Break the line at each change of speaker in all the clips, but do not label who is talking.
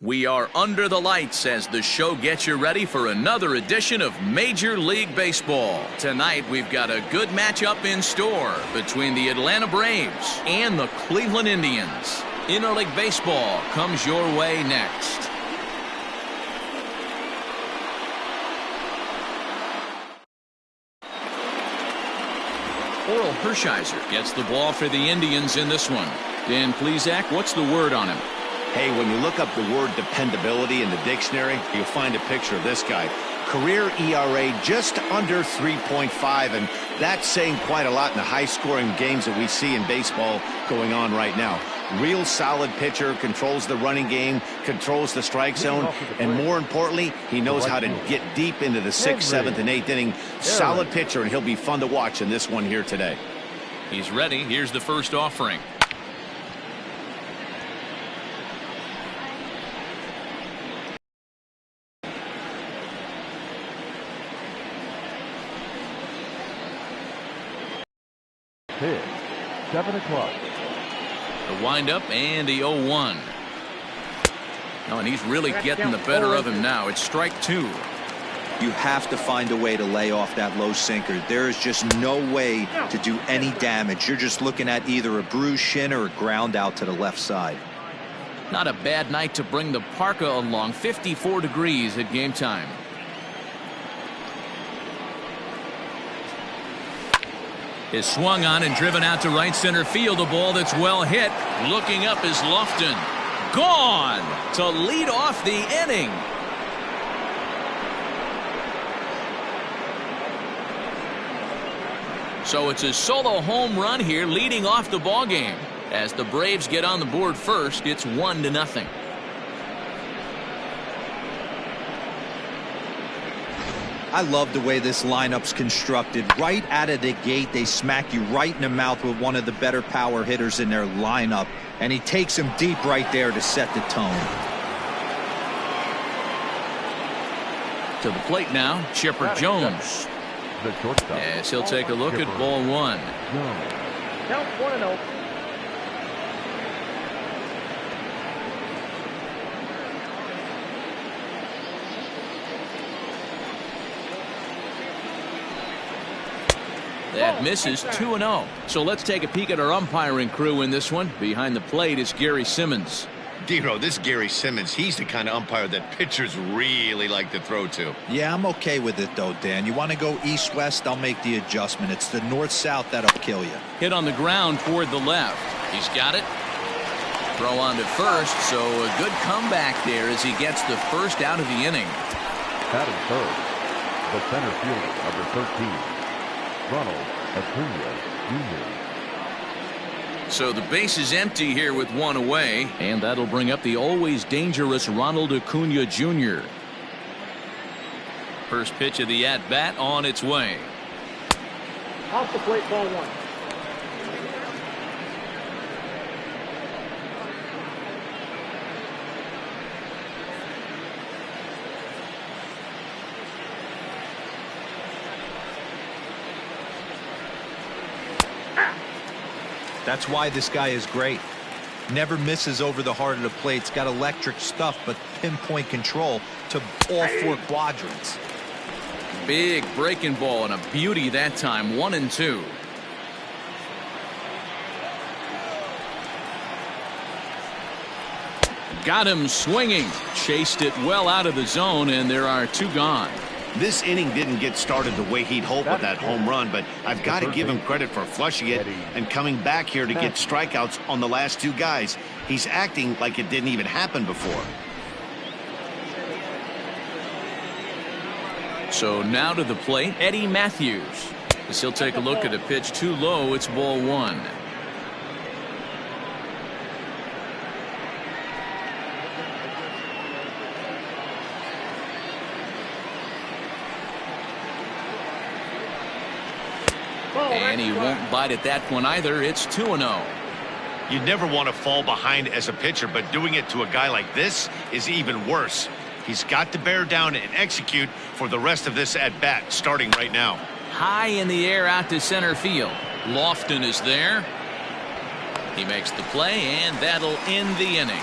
We are under the lights as the show gets you ready for another edition of Major League Baseball. Tonight, we've got a good matchup in store between the Atlanta Braves and the Cleveland Indians. Interleague Baseball comes your way next. Oral Hershiser gets the ball for the Indians in this one. Dan Plesac, what's the word on him?
Hey, when you look up the word dependability in the dictionary, you'll find a picture of this guy. Career ERA just under 3.5, and that's saying quite a lot in the high-scoring games that we see in baseball going on right now. Real solid pitcher, controls the running game, controls the strike zone, and more importantly, he knows how to get deep into the 6th, 7th, and 8th inning. Solid pitcher, and he'll be fun to watch in this one here today.
He's ready. Here's the first offering.
Pitch, 7 o'clock.
The windup and the 0-1. Oh, and he's really getting the better of him now. It's strike 2.
You have to find a way to lay off that low sinker. There is just no way to do any damage. You're just looking at either a bruised shin or a ground out to the left side.
Not a bad night to bring the parka along. 54 degrees at game time. Is swung on and driven out to right center field. A ball that's well hit. Looking up is Lofton. Gone to lead off the inning. So it's a solo home run here leading off the ball game. As the Braves get on the board first, it's 1-0.
I love the way this lineup's constructed. Right out of the gate, they smack you right in the mouth with one of the better power hitters in their lineup, and he takes him deep right there to set the tone.
To the plate now, Chipper Jones.
The shortstop.
Yes, he'll take a look at ball 1.
Count 1-0.
That misses. 2-0. So let's take a peek at our umpiring crew in this one. Behind the plate is Gary Simmons.
Dero, this Gary Simmons, he's the kind of umpire that pitchers really like to throw to.
Yeah, I'm okay with it, though, Dan. You want to go east-west, I'll make the adjustment. It's the north-south that'll kill you.
Hit on the ground toward the left. He's got it. Throw on to first, so a good comeback there as he gets the first out of the inning.
Batting third, the center fielder, number 13. Ronald Acuna Jr.
So the base is empty here with 1 away, and that'll bring up the always dangerous Ronald Acuna Jr. First pitch of the at-bat on its way.
Off the plate, ball 1.
That's why this guy is great. Never misses over the heart of the plate. It's got electric stuff, but pinpoint control to all 4 quadrants.
Big breaking ball and a beauty that time. 1-2. Got him swinging. Chased it well out of the zone, and there are 2 gone.
This inning didn't get started the way he'd hoped with that home run, but I've got to give him credit for flushing it and coming back here to get strikeouts on the last 2 guys. He's acting like it didn't even happen before.
So now to the plate, Eddie Matthews. As he'll take a look at a pitch too low, it's ball 1. And he won't bite at that one either. It's 2-0.
You'd never want to fall behind as a pitcher, but doing it to a guy like this is even worse. He's got to bear down and execute for the rest of this at bat, starting right now.
High in the air out to center field. Lofton is there. He makes the play, and that'll end the inning.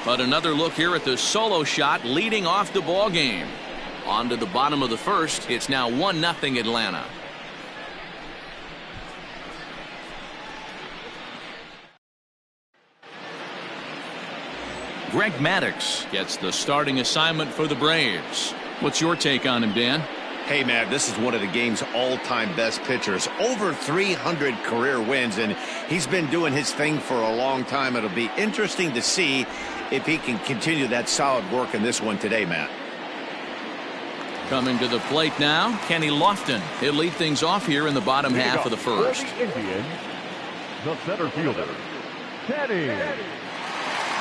But another look here at the solo shot leading off the ball game. On to the bottom of the first. It's now 1-0 Atlanta. Greg Maddux gets the starting assignment for the Braves. What's your take on him, Dan?
Hey, man, this is one of the game's all-time best pitchers. Over 300 career wins, and he's been doing his thing for a long time. It'll be interesting to see if he can continue that solid work in this one today, Matt.
Coming to the plate now, Kenny Lofton. He'll lead things off here in the bottom half of the first.
For the Indians, the center fielder, Kenny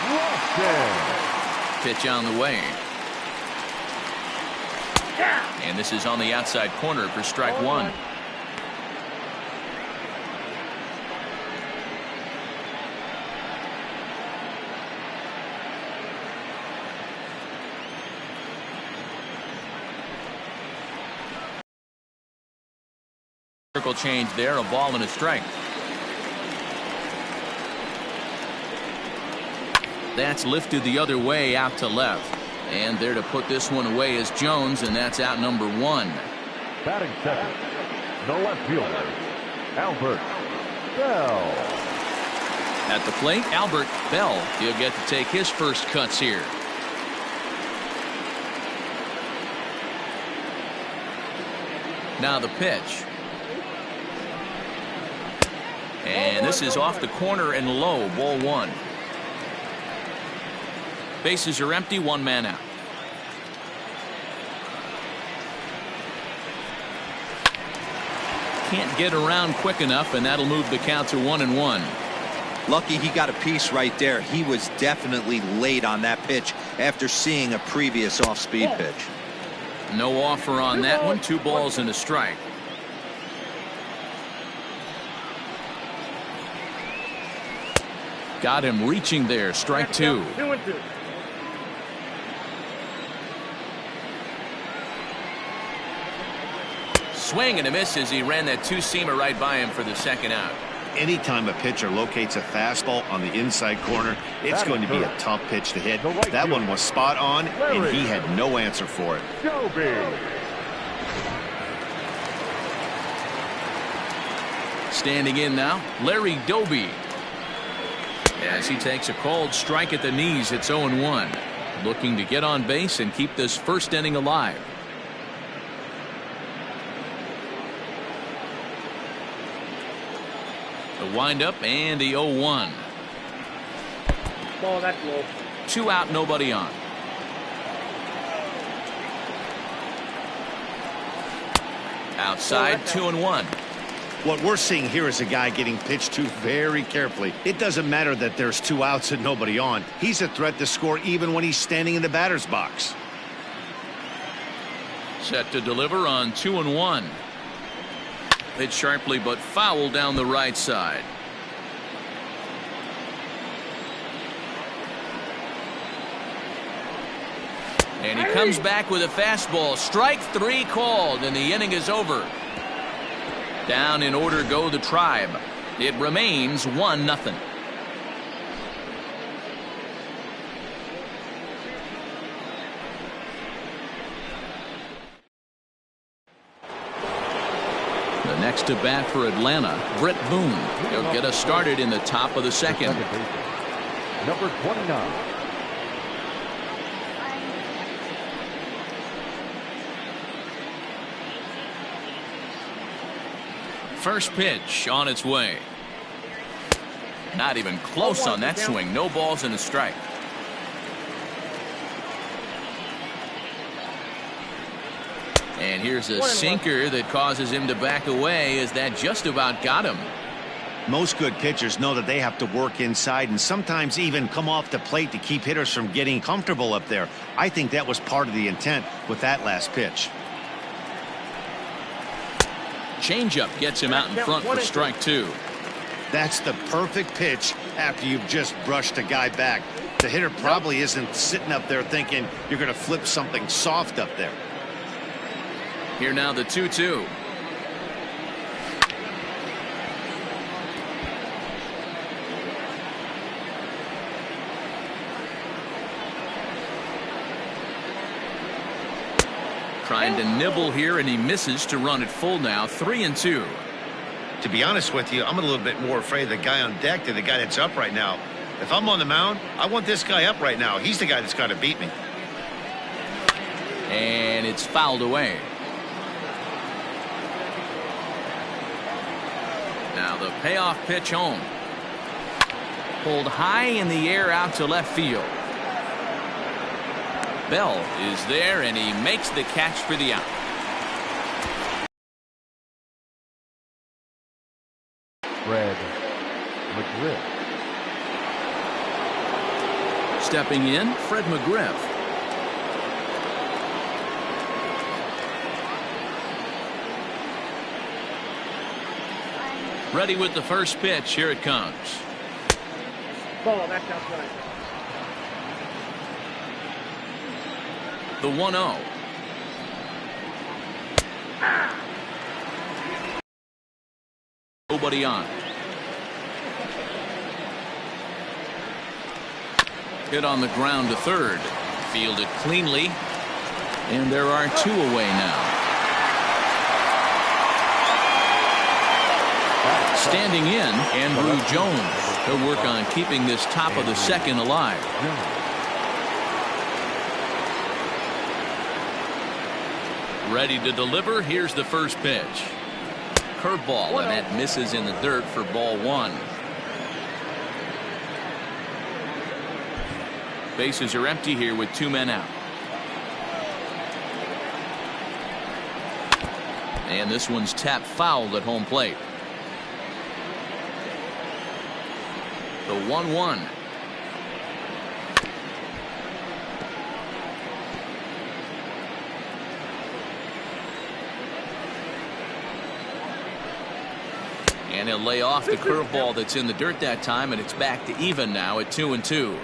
Lofton.
Pitch on the way. And this is on the outside corner for strike one. Circle change there, a ball and a strike. That's lifted the other way out to left. And there to put this one away is Jones, and that's out number one.
Batting second, the left fielder, Albert Bell.
At the plate, Albert Bell. He'll get to take his first cuts here. Now the pitch. And this is off the corner and low, ball one. Bases are empty, one man out. Can't get around quick enough, and that'll move the count to 1-1.
Lucky he got a piece right there. He was definitely late on that pitch after seeing a previous off-speed pitch.
No offer on that one. 2 balls and a strike. Got him reaching there. Strike 2.
2-2.
Swing and a miss as he ran that two-seamer right by him for the second out.
Anytime a pitcher locates a fastball on the inside corner, it's going to be a tough pitch to hit. That one was spot on, and he had no answer for it.
Standing in now, Larry Doby. As he takes a called strike at the knees, it's 0-1. Looking to get on base and keep this first inning alive. The windup and the 0-1.
Ball, that's low.
2 out, nobody on. Outside, 2-1.
What we're seeing here is a guy getting pitched to very carefully. It doesn't matter that there's 2 outs and nobody on. He's a threat to score even when he's standing in the batter's box.
Set to deliver on 2-1. Hit sharply but foul down the right side. And he comes back with a fastball. Strike 3 called, and the inning is over. Down in order go the Tribe. It remains 1-0. The next to bat for Atlanta, Britt Boone. He'll get us started in the top of the second.
Number 29.
First pitch on its way. Not even close on that swing. No balls and a strike. And here's a sinker that causes him to back away, as that just about got him.
Most good pitchers know that they have to work inside and sometimes even come off the plate to keep hitters from getting comfortable up there. I think that was part of the intent with that last pitch.
Changeup gets him out in front for strike 2.
That's the perfect pitch after you've just brushed a guy back. The hitter probably isn't sitting up there thinking you're going to flip something soft up there.
Here now the 2-2. Trying to nibble here, and he misses to run it full now. 3-2.
To be honest with you, I'm a little bit more afraid of the guy on deck than the guy that's up right now. If I'm on the mound, I want this guy up right now. He's the guy that's got to beat me.
And it's fouled away. Now the payoff pitch home. Pulled high in the air out to left field. Bell is there, and he makes the catch for the out.
Fred McGriff.
Stepping in, Fred McGriff. Ready with the first pitch. Here it comes.
Ball, that's outside.
The 1-0. Nobody on. Hit on the ground to third. Fielded cleanly. And there are 2 away now. Standing in, Andrew Jones. He'll work on keeping this top of the second alive. Ready to deliver. Here's the first pitch. Curveball, and that misses in the dirt for ball 1. Bases are empty here with 2 men out. And this one's tapped foul at home plate. The 1-1. And he'll lay off the curveball that's in the dirt that time, and it's back to even now at 2-2.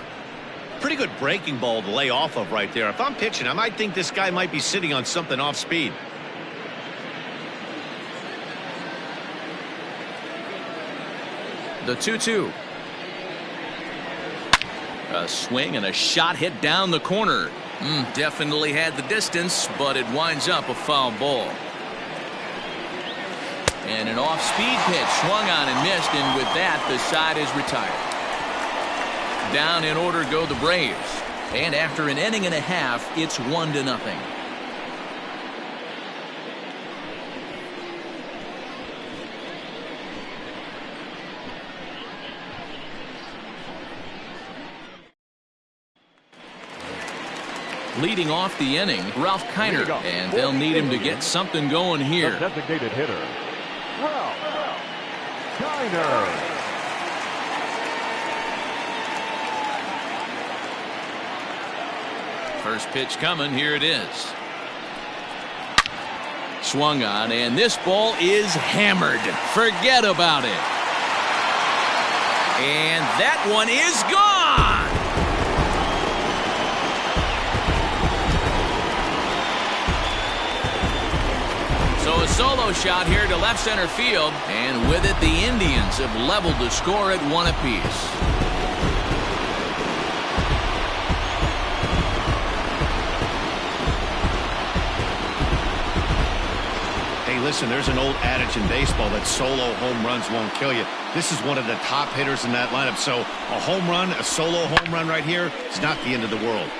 Pretty good breaking ball to lay off of right there. If I'm pitching, I might think this guy might be sitting on something off speed.
The 2-2. A swing and a shot hit down the corner. Definitely had the distance, but it winds up a foul ball. And an off-speed pitch swung on and missed, and with that, the side is retired. Down in order go the Braves. And after an inning and a half, it's 1-0. Leading off the inning, Ralph Kiner, and they'll need him to get something going here.
The designated hitter, Ralph Kiner.
First pitch coming. Here it is. Swung on, and this ball is hammered. Forget about it. And that one is gone. So a solo shot here to left center field, and with it, the Indians have leveled the score at 1 apiece.
Listen, there's an old adage in baseball that solo home runs won't kill you. This is one of the top hitters in that lineup. So a home run, a solo home run right here is not the end of the world.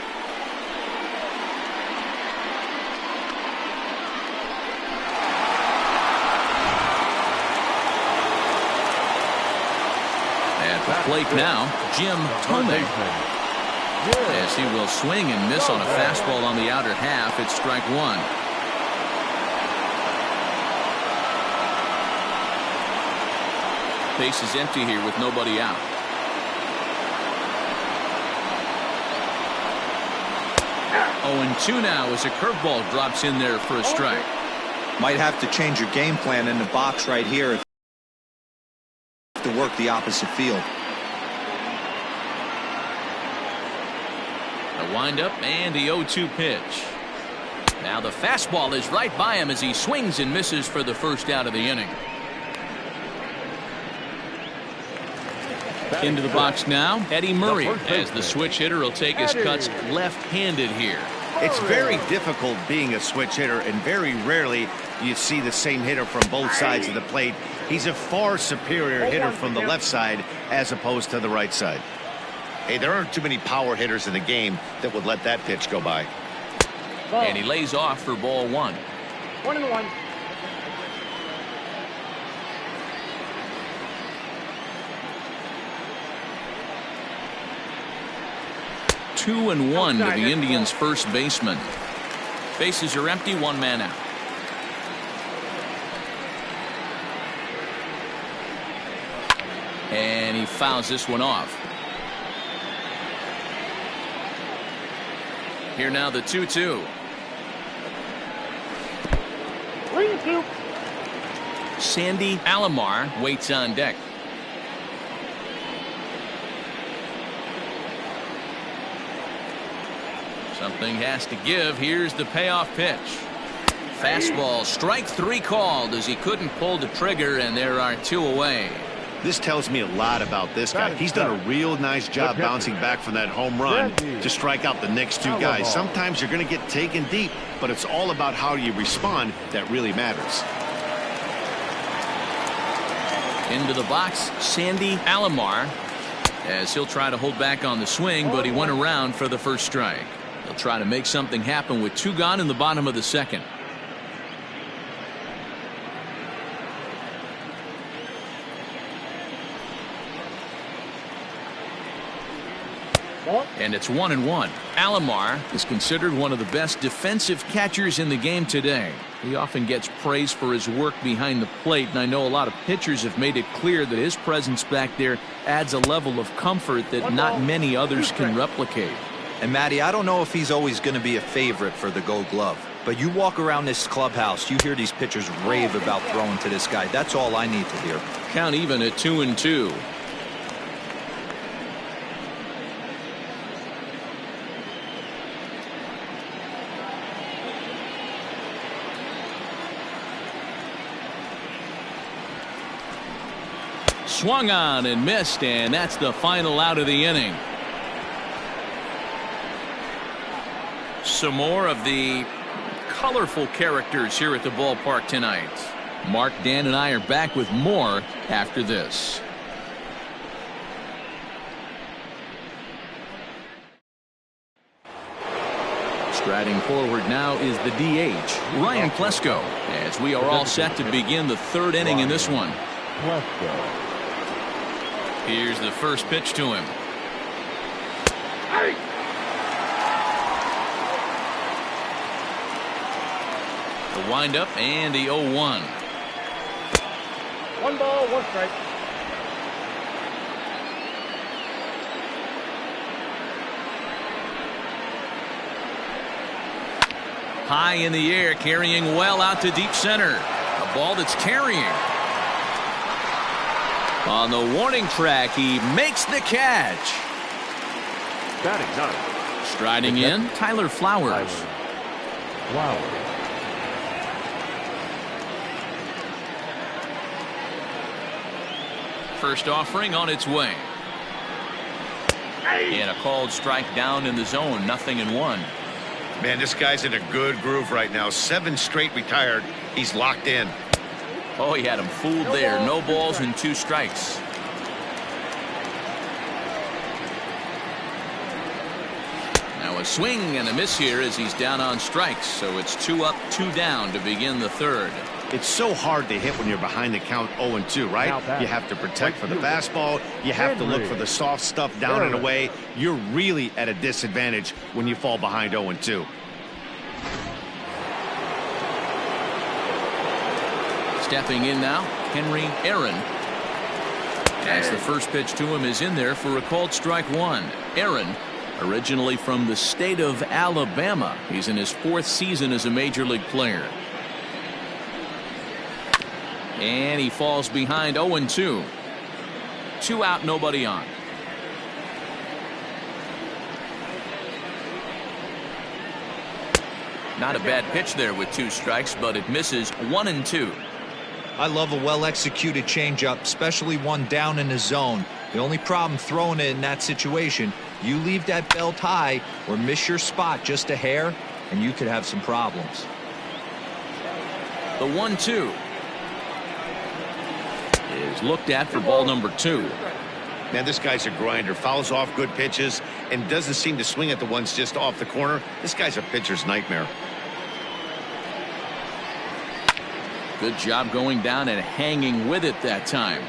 At the plate now, Jim Tomei. As he will swing and miss on a fastball on the outer half. It's strike 1. Base is empty here with nobody out. Oh, 2 now as a curveball drops in there for a strike.
Might have to change your game plan in the box right here to work the opposite field.
The windup and the 0-2 pitch. Now the fastball is right by him as he swings and misses for the first out of the inning. Into the box now, Eddie Murray, as the switch hitter will take his cuts left-handed here.
It's very difficult being a switch hitter, and very rarely you see the same hitter from both sides of the plate. He's a far superior hitter from the left side as opposed to the right side. Hey, there aren't too many power hitters in the game that would let that pitch go by.
And he lays off for ball 1.
1-1.
2-1 to the Indians' first baseman. Bases are empty, 1 man out. And he fouls this one off. Here now the 2-2.
3-2.
Sandy Alomar waits on deck. Something has to give. Here's the payoff pitch. Fastball, strike 3 called as he couldn't pull the trigger, and there are 2 away.
This tells me a lot about this guy. He's done a real nice job bouncing back from that home run to strike out the next 2 guys. Sometimes you're going to get taken deep, but it's all about how you respond that really matters.
Into the box, Sandy Alomar, as he'll try to hold back on the swing, but he went around for the first strike. He'll try to make something happen with 2 gone in the bottom of the 2nd. And it's 1-1. Alomar is considered one of the best defensive catchers in the game today. He often gets praise for his work behind the plate, and I know a lot of pitchers have made it clear that his presence back there adds a level of comfort that not many others can replicate.
And Matty, I don't know if he's always going to be a favorite for the Gold Glove, but you walk around this clubhouse, you hear these pitchers rave about throwing to this guy. That's all I need to hear.
Count even at 2-2. Swung on and missed, and that's the final out of the inning. Some more of the colorful characters here at the ballpark tonight. Mark, Dan, and I are back with more after this. Striding forward now is the DH, Ryan Plesko, as we are all set to begin the 3rd inning in this one. Here's the first pitch to him. The windup and the 0-1.
1 ball, 1 strike.
High in the air, carrying well out to deep center. A ball that's carrying. On the warning track, he makes the catch.
Batting 9.
Striding in, Tyler Flowers. First offering on its way. And a called strike down in the zone, 0-1.
Man, this guy's in a good groove right now. 7 straight retired. He's locked in.
Oh, he had him fooled there. No balls and 2 strikes. Now a swing and a miss here as he's down on strikes. So it's 2 up, 2 down to begin the 3rd.
It's so hard to hit when you're behind the count 0-2, right? You have to protect for the fastball. You have to look for the soft stuff down and away. You're really at a disadvantage when you fall behind 0-2.
Stepping in now, Henry Aaron. As the first pitch to him is in there for a called strike 1. Aaron, originally from the state of Alabama. He's in his 4th season as a major league player. And he falls behind 0-2. 2 out, nobody on. Not a bad pitch there with 2 strikes, but it misses 1-2.
I love a well-executed changeup, especially one down in the zone. The only problem throwing it in that situation, you leave that belt high or miss your spot just a hair, and you could have some problems.
The 1-2 is looked at for ball number 2.
Man, this guy's a grinder. Fouls off good pitches and doesn't seem to swing at the ones just off the corner. This guy's a pitcher's nightmare.
Good job going down and hanging with it that time.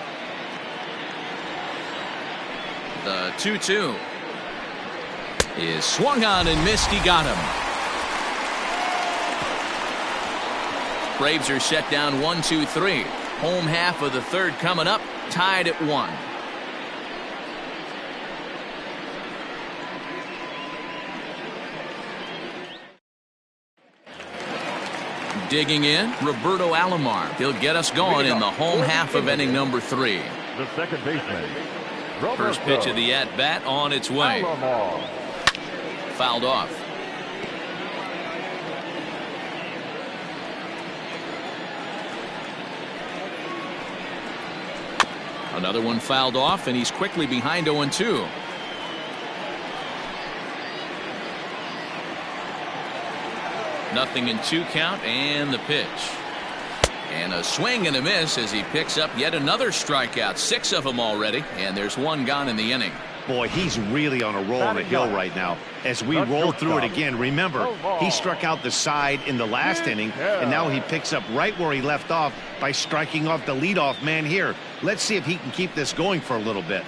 The 2-2 is swung on and missed. He got him. Braves are set down 1-2-3. Home half of the third coming up, tied at 1. Digging in, Roberto Alomar. He'll get us going in the home half of inning number 3.
The second baseman.
First pitch of the at-bat on its way. Fouled off. Another one fouled off, and he's quickly behind 0-2. Nothing in 2 count, and the pitch. And a swing and a miss as he picks up yet another strikeout. 6 of them already, and there's 1 gone in the inning.
Boy, he's really on a roll on the hill right now. As we roll through it again, remember, he struck out the side in the last inning, and now he picks up right where he left off by striking off the leadoff man here. Let's see if he can keep this going for a little bit.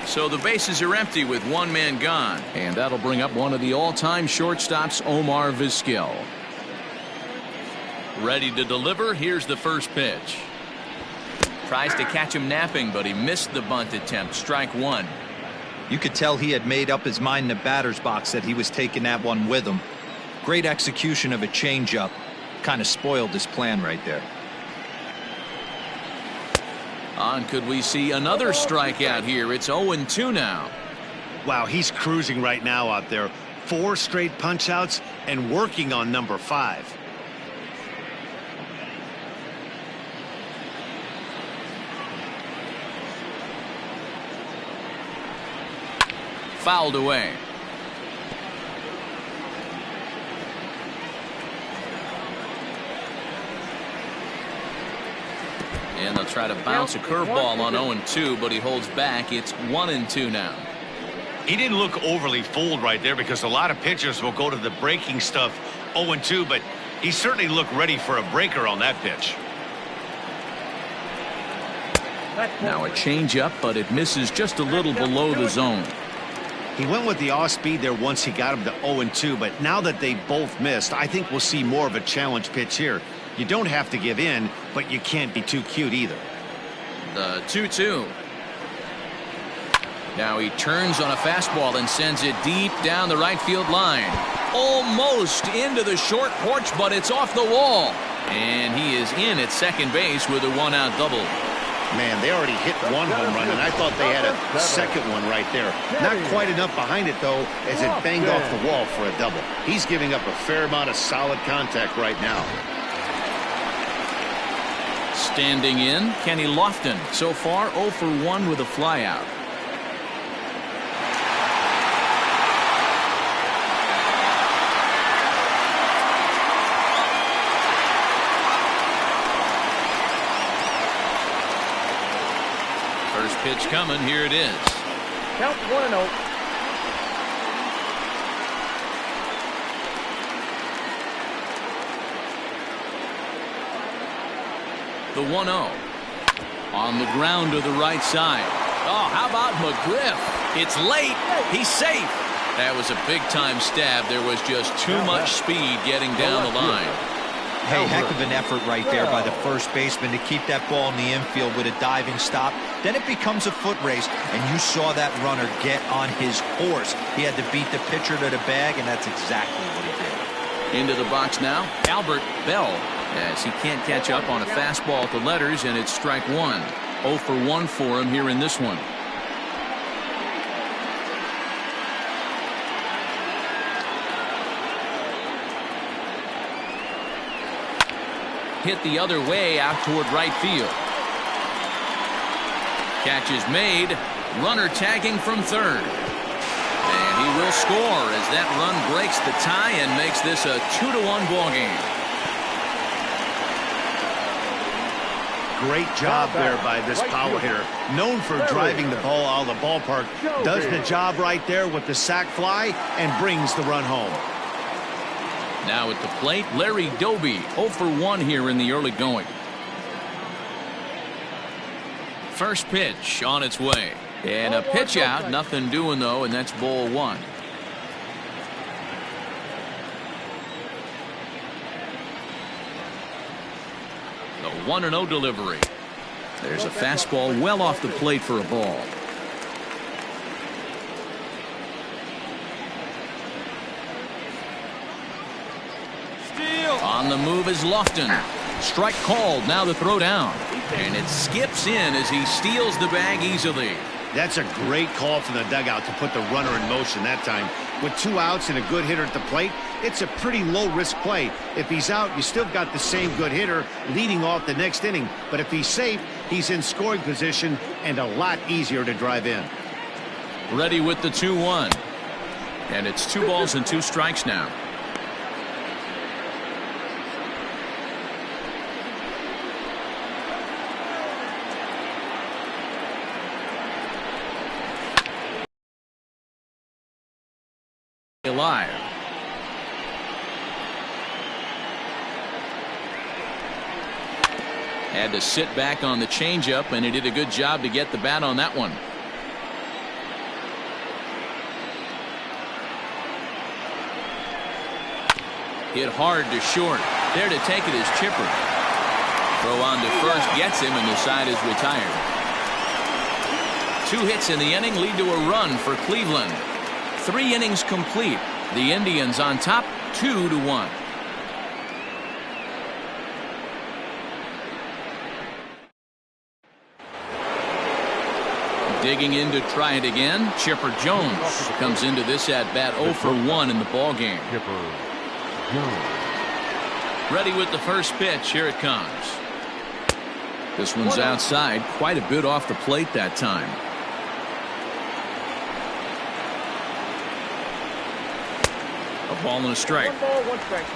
So the bases are empty with 1 man gone, and that'll bring up one of the all-time shortstops, Omar Vizquel. Ready to deliver. Here's the first pitch. Tries to catch him napping, but he missed the bunt attempt. Strike 1.
You could tell he had made up his mind in the batter's box that he was taking that one with him. Great execution of a changeup. Kind of spoiled his plan right there.
On, could we see another strikeout here? It's 0-2 now.
Wow, he's cruising right now out there. 4 straight punch-outs and working on number 5.
Fouled away. And they'll try to bounce a curveball on 0-2, but he holds back. It's 1-2 now.
He didn't look overly fooled right there because a lot of pitchers will go to the breaking stuff 0-2, but he certainly looked ready for a breaker on that pitch.
Now a changeup, but it misses just a little below the zone.
He went with the off speed there once he got him to 0-2, but now that they both missed, I think we'll see more of a challenge pitch here. You don't have to give in, but you can't be too cute either.
The 2-2. Now he turns on a fastball and sends it deep down the right field line. Almost into the short porch, but it's off the wall. And he is in at second base with a 1-out double.
Man, they already hit 1 home run, and I thought they had a second one right there. Not quite enough behind it, though, as it banged off the wall for a double. He's giving up a fair amount of solid contact right now.
Standing in, Kenny Lofton. So far, 0 for 1 with a flyout. First pitch coming. Here it is.
Count 1-0.
The 1-0 on the ground to the right side. Oh, how about McGriff? It's late. He's safe. That was a big-time stab. There was just too much speed getting down the line.
Hey, heck of an effort right there by the first baseman to keep that ball in the infield with a diving stop. Then it becomes a foot race, and you saw that runner get on his horse. He had to beat the pitcher to the bag, and that's exactly what he did.
Into the box now, Albert Bell, as he can't catch up on a fastball at the letters, and it's strike 1. 0 for 1 for him here in this one. hit the other way out toward right field. Catch is made. Runner tagging from third. And he will score as that run breaks the tie and makes this a 2-1 ball game.
Great job there by this power hitter. Known for driving the ball out of the ballpark. Does the job right there with the sac fly and brings the run home.
Now at the plate, Larry Doby, 0 for 1 here in the early going. First pitch on its way. And a pitch out, nothing doing though, and that's ball 1. The 1-0 delivery. There's a fastball well off the plate for a ball. On the move is Lofton. Strike called. Now the throw down. And it skips in as he steals the bag easily.
That's a great call from the dugout to put the runner in motion that time. With 2 outs and a good hitter at the plate, it's a pretty low-risk play. If he's out, you still got the same good hitter leading off the next inning. But if he's safe, he's in scoring position and a lot easier to drive in.
Ready with the 2-1. And it's 2 balls and 2 strikes now. Alive. Had to sit back on the changeup, and he did a good job to get the bat on that one. Hit hard to short. There to take it is Chipper. Throw on to first gets him, and the side is retired. 2 hits in the inning lead to a run for Cleveland. 3 innings complete. The Indians on top 2-1. Digging in to try it again. Chipper Jones comes into this at bat 0 for 1 in the ball game. Ready with the first pitch. Here it comes. This one's outside, quite a bit off the plate that time. A ball and a strike.
1 ball, 1 strike.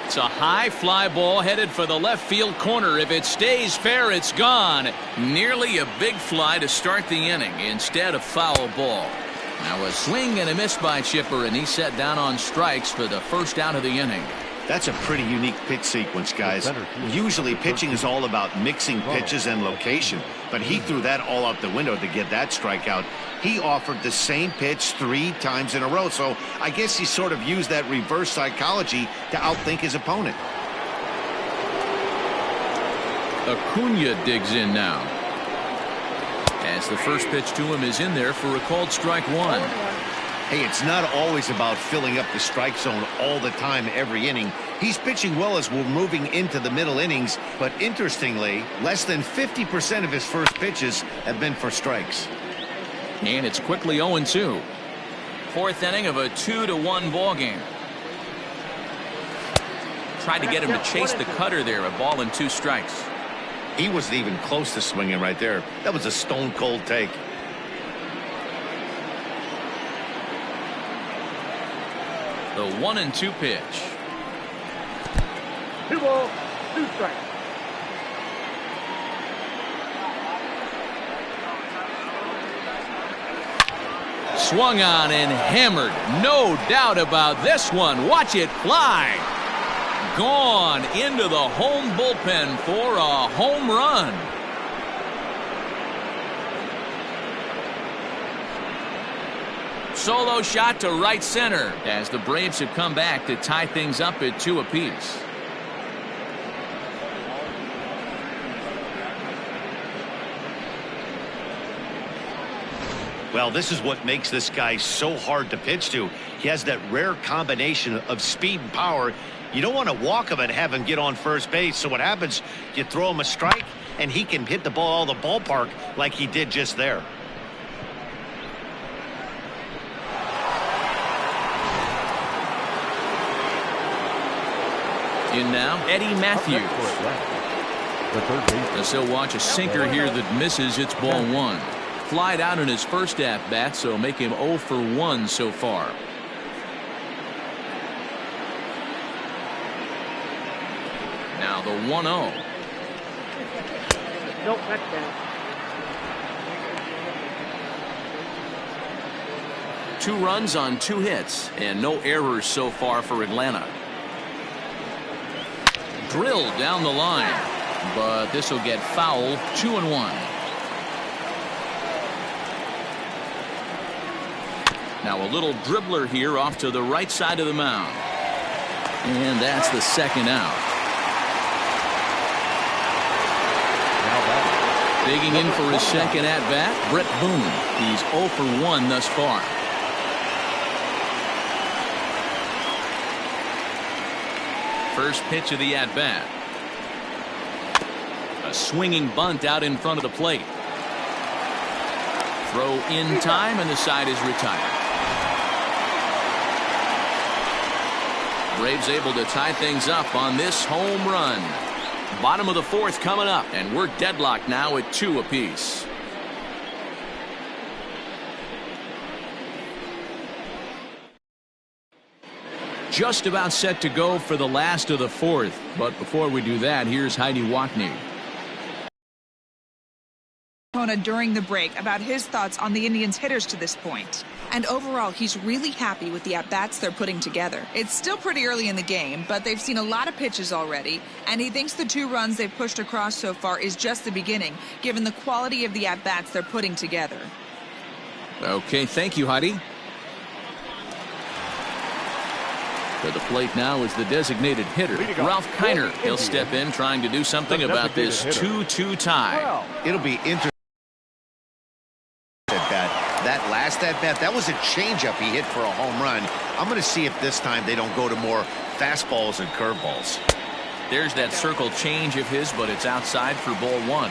It's a high fly ball headed for the left field corner. If it stays fair, it's gone. Nearly a big fly to start the inning instead of foul ball. Now a swing and a miss by Chipper, and he's set down on strikes for the first out of the inning.
That's a pretty unique pitch sequence, guys. Usually pitching is all about mixing pitches and location, but he threw that all out the window to get that strikeout. He offered the same pitch 3 times in a row, so I guess he sort of used that reverse psychology to outthink his opponent.
Acuna digs in now. As the first pitch to him is in there for a called strike 1.
Hey, it's not always about filling up the strike zone all the time every inning. He's pitching well as we're moving into the middle innings, but interestingly, less than 50% of his first pitches have been for strikes.
And it's quickly 0-2. 4th inning of a 2-1 ball game. Tried to get him to chase the cutter there. A ball and 2 strikes.
He wasn't even close to swinging right there. That was a stone cold take.
The 1-2 pitch.
2 balls, 2 strikes.
Swung on and hammered. No doubt about this one. Watch it fly. Gone into the home bullpen for a home run. Solo shot to right center as the Braves have come back to tie things up at 2 apiece.
Well, this is what makes this guy so hard to pitch to. He has that rare combination of speed and power. You don't want to walk him and have him get on first base. So what happens, you throw him a strike, and he can hit the ball out of the ballpark like he did just there.
In now, Eddie Matthews.
The third baseman.
As he'll watch a sinker here that misses. It's ball one. Flied out in his first at-bat, so make him 0 for 1 so far. Now the 1-0.
Nope, that's down.
2 runs on 2 hits and no errors so far for Atlanta. Drilled down the line, but this will get foul. 2-1. Now a little dribbler here off to the right side of the mound. And that's the second out. Digging in for his second at-bat, Brett Boone. He's 0 for 1 thus far. First pitch of the at-bat. A swinging bunt out in front of the plate. Throw in time, and the side is retired. Braves able to tie things up on this home run. Bottom of the 4th coming up, and we're deadlocked now at 2 apiece. Just about set to go for the last of the 4th, but before we do that, here's Heidi Watney.
During the break about his thoughts on the Indians' hitters to this point. And overall, he's really happy with the at-bats they're putting together. It's still pretty early in the game, but they've seen a lot of pitches already, and he thinks the 2 runs they've pushed across so far is just the beginning, given the quality of the at-bats they're putting together.
Okay, thank you, Heidi. To the plate now is the designated hitter, Ralph Kiner. He'll step in trying to do something about this 2-2 tie.
It'll be interesting. That last at-bat, that was a changeup he hit for a home run. I'm going to see if this time they don't go to more fastballs and curveballs.
There's that circle change of his, but it's outside for ball 1.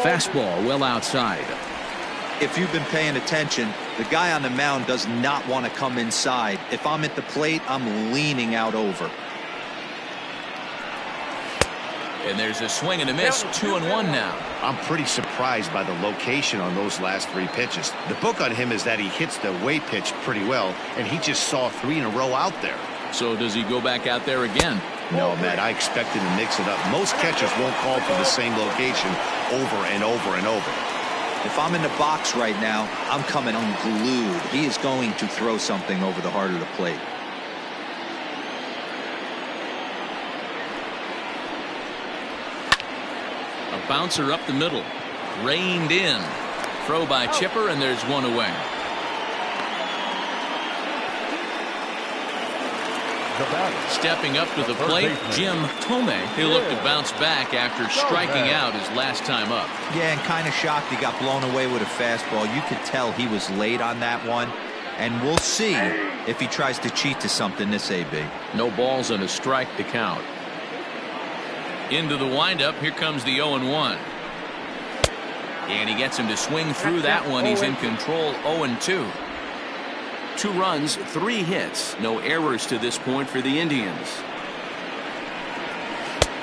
Fastball well outside.
If you've been paying attention, the guy on the mound does not want to come inside. If I'm at the plate, I'm leaning out over.
And there's a swing and a miss. 2-1 now.
I'm pretty surprised by the location on those last 3 pitches. The book on him is that he hits the way pitch pretty well, and he just saw 3 in a row out there.
So does he go back out there again?
No, Matt, I expected to mix it up. Most catchers won't call for the same location over and over and over.
If I'm in the box right now, I'm coming unglued. He is going to throw something over the heart of the plate.
A bouncer up the middle. Reined in. Throw by Chipper, and there's 1 away. Stepping up to the plate, Jim Thome. He'll look to bounce back after striking out his last time up.
Yeah, and kind of shocked he got blown away with a fastball. You could tell he was late on that one. And we'll see if he tries to cheat to something this AB.
No balls and a strike to count. Into the windup. Here comes the 0-1. And he gets him to swing through that one. He's in control. 0-2. 2 runs, 3 hits. No errors to this point for the Indians.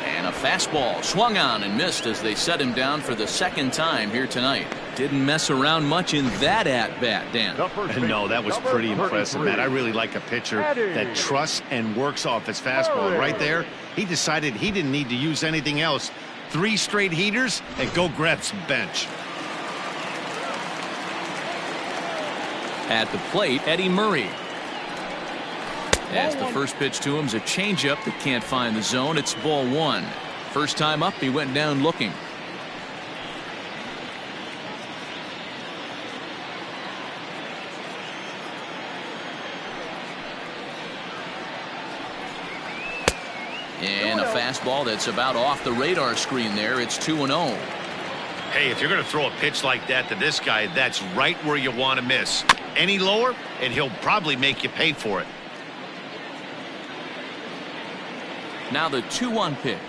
And a fastball swung on and missed as they set him down for the 2nd time here tonight. Didn't mess around much in that at-bat, Dan.
No, that was pretty impressive, Matt. I really like a pitcher that trusts and works off his fastball. Right there, he decided he didn't need to use anything else. 3 straight heaters and go grab some bench.
At the plate, Eddie Murray. As the first pitch to him is a changeup that can't find the zone. It's ball 1. First time up, he went down looking. And a fastball that's about off the radar screen there. It's 2-0.
Hey, if you're going to throw a pitch like that to this guy, that's right where you want to miss. Any lower, and he'll probably make you pay for it.
Now the 2-1 pitch.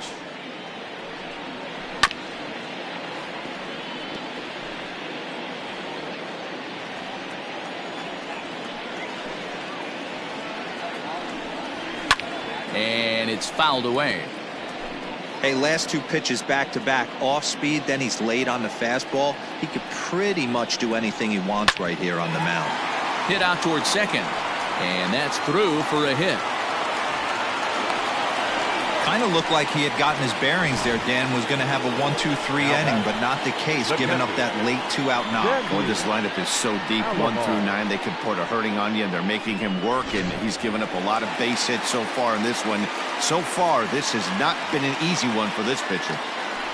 It's fouled away.
Hey, last two pitches back-to-back off speed, then he's late on the fastball. He could pretty much do anything he wants right here on the mound.
Hit out towards second, and that's through for a hit.
Kind of looked like he had gotten his bearings there. Dan was going to have a 1-2-3 inning, but not the case, giving up that late 2-out knock.
Boy, this lineup is so deep, 1 through 9. They could put a hurting on you, and they're making him work, and he's given up a lot of base hits so far in this one. So far, this has not been an easy one for this pitcher.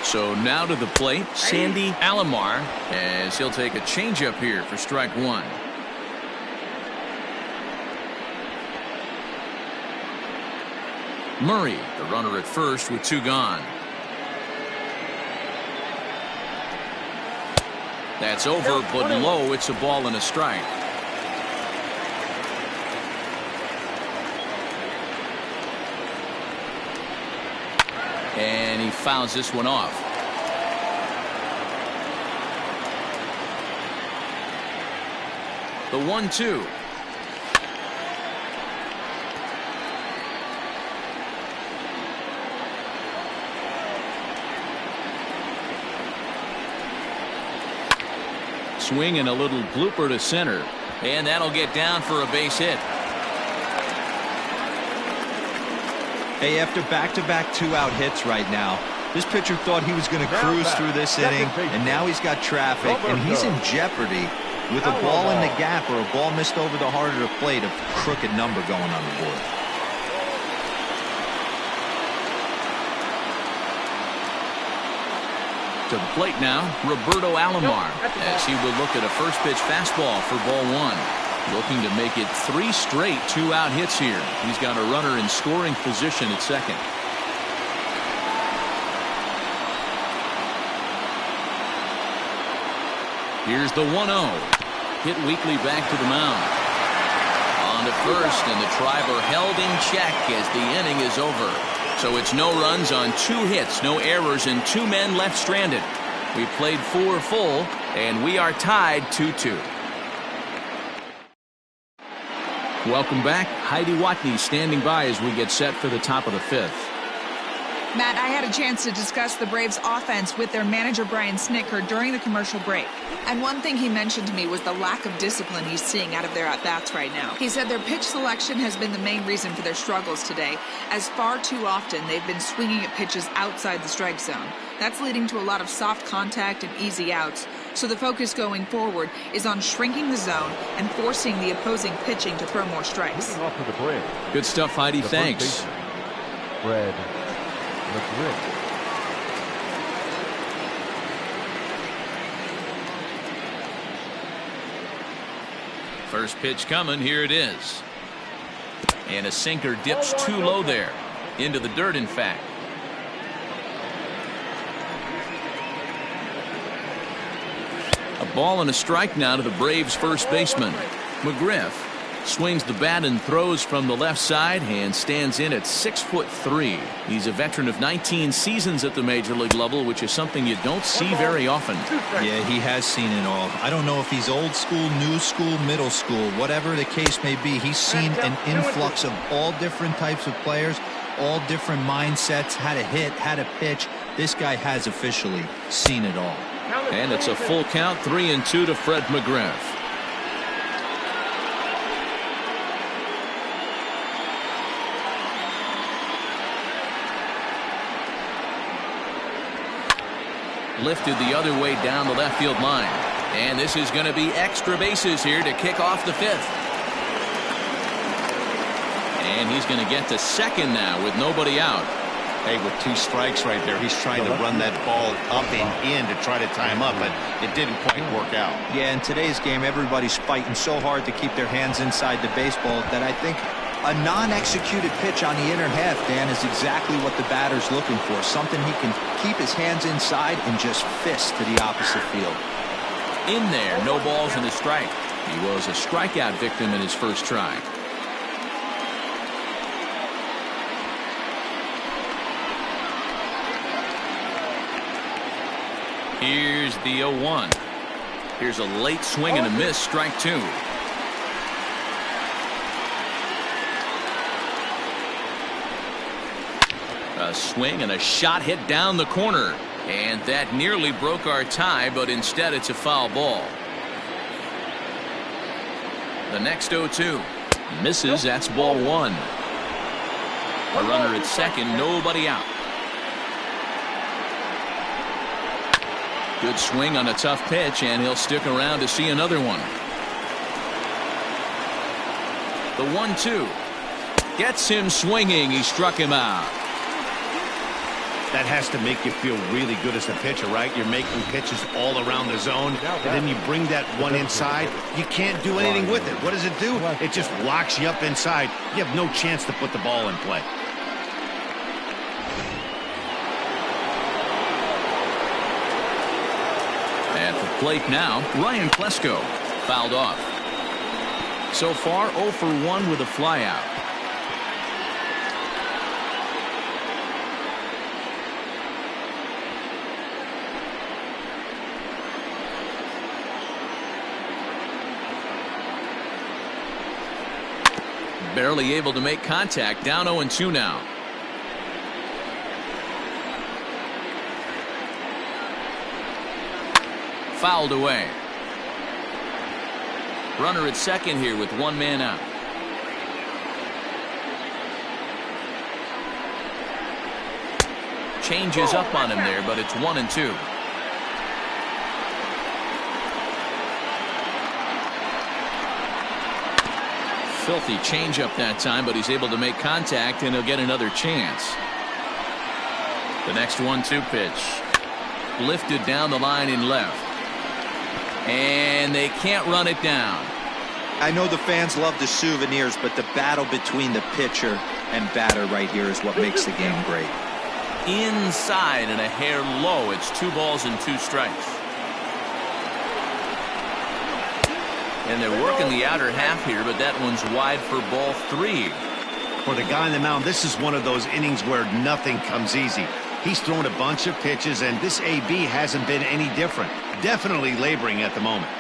So now to the plate, Sandy Alomar, as he'll take a changeup here for strike one. Murray, the runner at first with 2 gone. That's over, but low. It's a ball and a strike. And he fouls this one off. The 1-2. Swing and a little blooper to center, and that'll get down for a base hit.
Hey, after back-to-back 2-out hits right now, this pitcher thought he was going to cruise through this inning, and now he's got traffic, and he's in jeopardy with a ball in the gap or a ball missed over the heart of the plate, a crooked number going on the board.
To the plate now, Roberto Alomar, as he will look at a first pitch fastball for ball 1. Looking to make it 3 straight 2-out hits here. He's got a runner in scoring position at second. Here's the 1-0. Hit weakly back to the mound. On to first, and the Tribe are held in check as the inning is over. So it's no runs on 2 hits, no errors, and 2 men left stranded. We played 4 full, and we are tied 2-2. Welcome back. Heidi Watney standing by as we get set for the top of the 5th.
Matt, I had a chance to discuss the Braves' offense with their manager, Brian Snitker, during the commercial break. And one thing he mentioned to me was the lack of discipline he's seeing out of their at-bats right now. He said their pitch selection has been the main reason for their struggles today, as far too often they've been swinging at pitches outside the strike zone. That's leading to a lot of soft contact and easy outs. So the focus going forward is on shrinking the zone and forcing the opposing pitching to throw more strikes.
Good stuff, Heidi. Thanks.
Fred McGriff.
First pitch coming. Here it is. And a sinker dips too low there. Into the dirt, in fact. A ball and a strike now to the Braves' first baseman. McGriff swings the bat and throws from the left side and stands in at 6'3". He's a veteran of 19 seasons at the major league level, which is something you don't see very often.
Yeah, he has seen it all. I don't know if he's old school, new school, middle school, whatever the case may be. He's seen an influx of all different types of players, all different mindsets, how to hit, how to pitch. This guy has officially seen it all.
And it's a full count, 3-2 to Fred McGriff. Lifted the other way down the left field line. And this is going to be extra bases here to kick off the 5th. And he's going to get to second now with nobody out.
Hey, with 2 strikes right there, he's trying to run that ball up and in to try to tie him up, but it didn't quite work out.
Yeah, in today's game, everybody's fighting so hard to keep their hands inside the baseball that I think a non-executed pitch on the inner half, Dan, is exactly what the batter's looking for. Something he can keep his hands inside and just fist to the opposite field.
In there, no balls and a strike. He was a strikeout victim in his first try. Here's the 0-1. Here's a late swing and a miss, strike 2. A swing and a shot hit down the corner. And that nearly broke our tie, but instead it's a foul ball. The next 0-2. Misses. That's ball one. A runner at second, nobody out. Good swing on a tough pitch, and he'll stick around to see another one. The 1-2 gets him swinging. He struck him out.
That has to make you feel really good as a pitcher, right? You're making pitches all around the zone, and then you bring that one inside. You can't do anything with it. What does it do? It just locks you up inside. You have no chance to put the ball in play.
At the plate now, Ryan Klesko fouled off. So far, 0 for 1 with a flyout. Barely able to make contact. Down 0-2 now. Fouled away. Runner at second here with one man out. Changes up on him there, but it's 1-2. Filthy changeup that time, but he's able to make contact, and he'll get another chance. The next 1-2 pitch. Lifted down the line in left. And they can't run it down.
I know the fans love the souvenirs, but the battle between the pitcher and batter right here is what makes the game great.
Inside and a hair low. It's 2 balls and 2 strikes. And they're working the outer half here, but that one's wide for ball 3.
For the guy on the mound, this is one of those innings where nothing comes easy. He's thrown a bunch of pitches, and this AB hasn't been any different. Definitely laboring at the moment.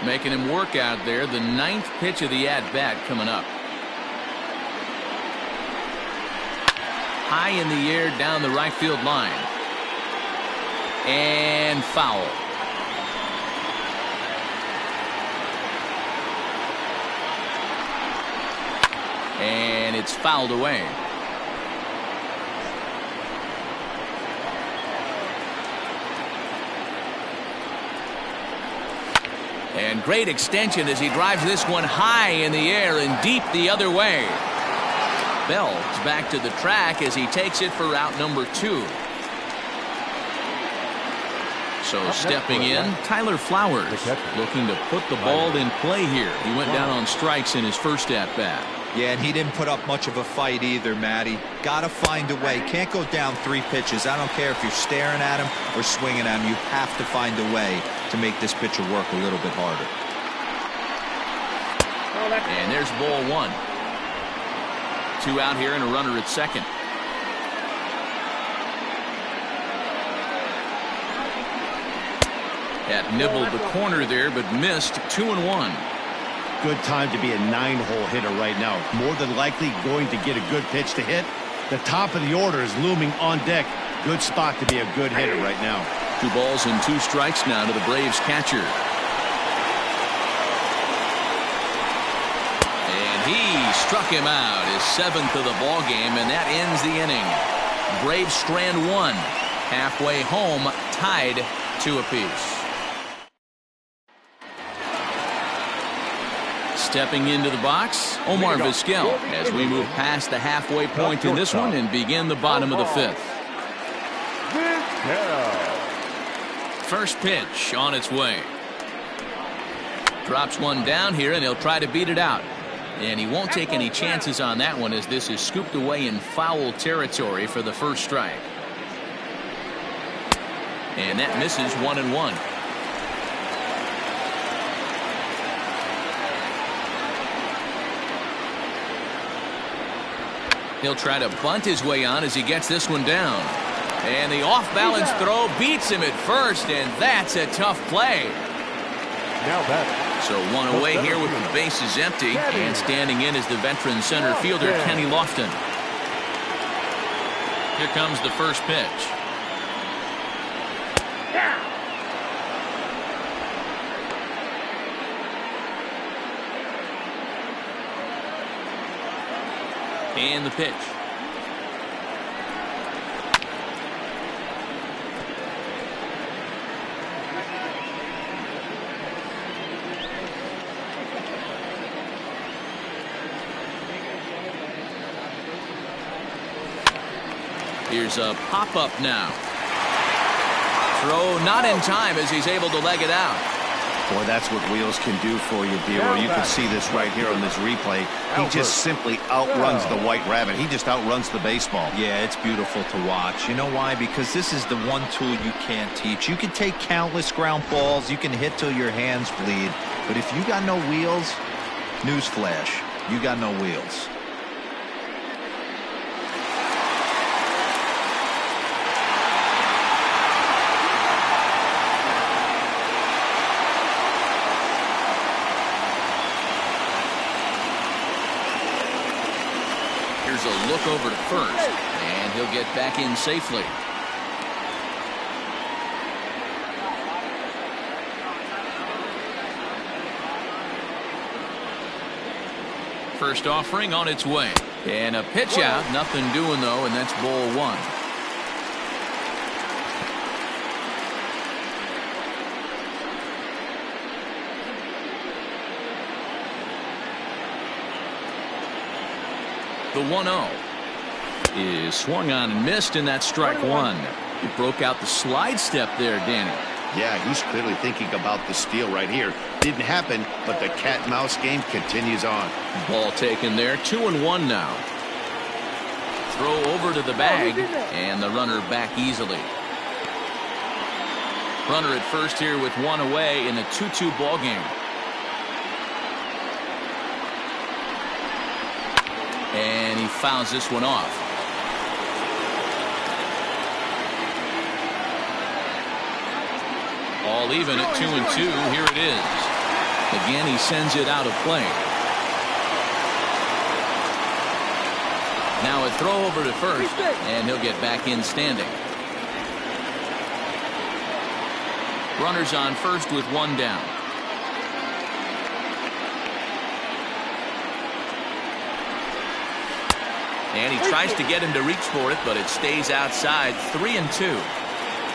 Making him work out there. The 9th pitch of the at-bat coming up. High in the air down the right field line. And foul. And it's fouled away. And great extension as he drives this one high in the air and deep the other way. Bell's back to the track as he takes it for out number 2. So stepping in, Tyler Flowers looking to put the ball in play here. He went down on strikes in his first at-bat.
Yeah, and he didn't put up much of a fight either, Matty. Got to find a way. Can't go down 3 pitches. I don't care if you're staring at him or swinging at him. You have to find a way to make this pitcher work a little bit harder.
And there's ball 1. 2 out here and a runner at second. Had nibbled the corner there, but missed. 2-1.
Good time to be a 9-hole hitter right now. More than likely going to get a good pitch to hit. The top of the order is looming on deck. Good spot to be a good hitter right now.
2 balls and 2 strikes now to the Braves catcher. And he struck him out, his 7th of the ball game, and that ends the inning. Braves strand 1. Halfway home, tied 2 apiece. Stepping into the box, Omar Vizquel, as we move past the halfway point in this one and begin the bottom of the 5th. First pitch on its way. Drops one down here, and he'll try to beat it out. And he won't take any chances on that one, as this is scooped away in foul territory for the first strike. And that misses. 1-1. He'll try to bunt his way on as he gets this one down. And the off-balance throw beats him at first, and that's a tough play.
Now back.
So one away here with the bases empty. And standing in is the veteran center fielder, Kenny Lofton. Here comes the first pitch. And the pitch. Here's a pop-up now. Throw not in time as he's able to leg it out.
Boy, that's what wheels can do for you, Dero. You can see this right here on this replay. He just simply outruns the white rabbit. He just outruns the baseball.
Yeah, it's beautiful to watch. You know why? Because this is the one tool you can't teach. You can take countless ground balls. You can hit till your hands bleed. But if you got no wheels, newsflash, you got no wheels.
Here's a look over to first, and he'll get back in safely. First offering on its way. And a pitch out. Nothing doing, though, and that's ball one. The 1-0 is swung on and missed, and that's strike one. He broke out the slide step there, Danny.
Yeah, he's clearly thinking about the steal right here. Didn't happen, but the cat-mouse game continues on.
Ball taken there. 2-1 now. Throw over to the bag, and the runner back easily. Runner at first here with one away in a 2-2 ball game. And he fouls this one off. All even at 2-2. Here it is. Again, he sends it out of play. Now a throw over to first, and he'll get back in standing. Runners on first with one down. And he tries to get him to reach for it, but it stays outside. 3-2.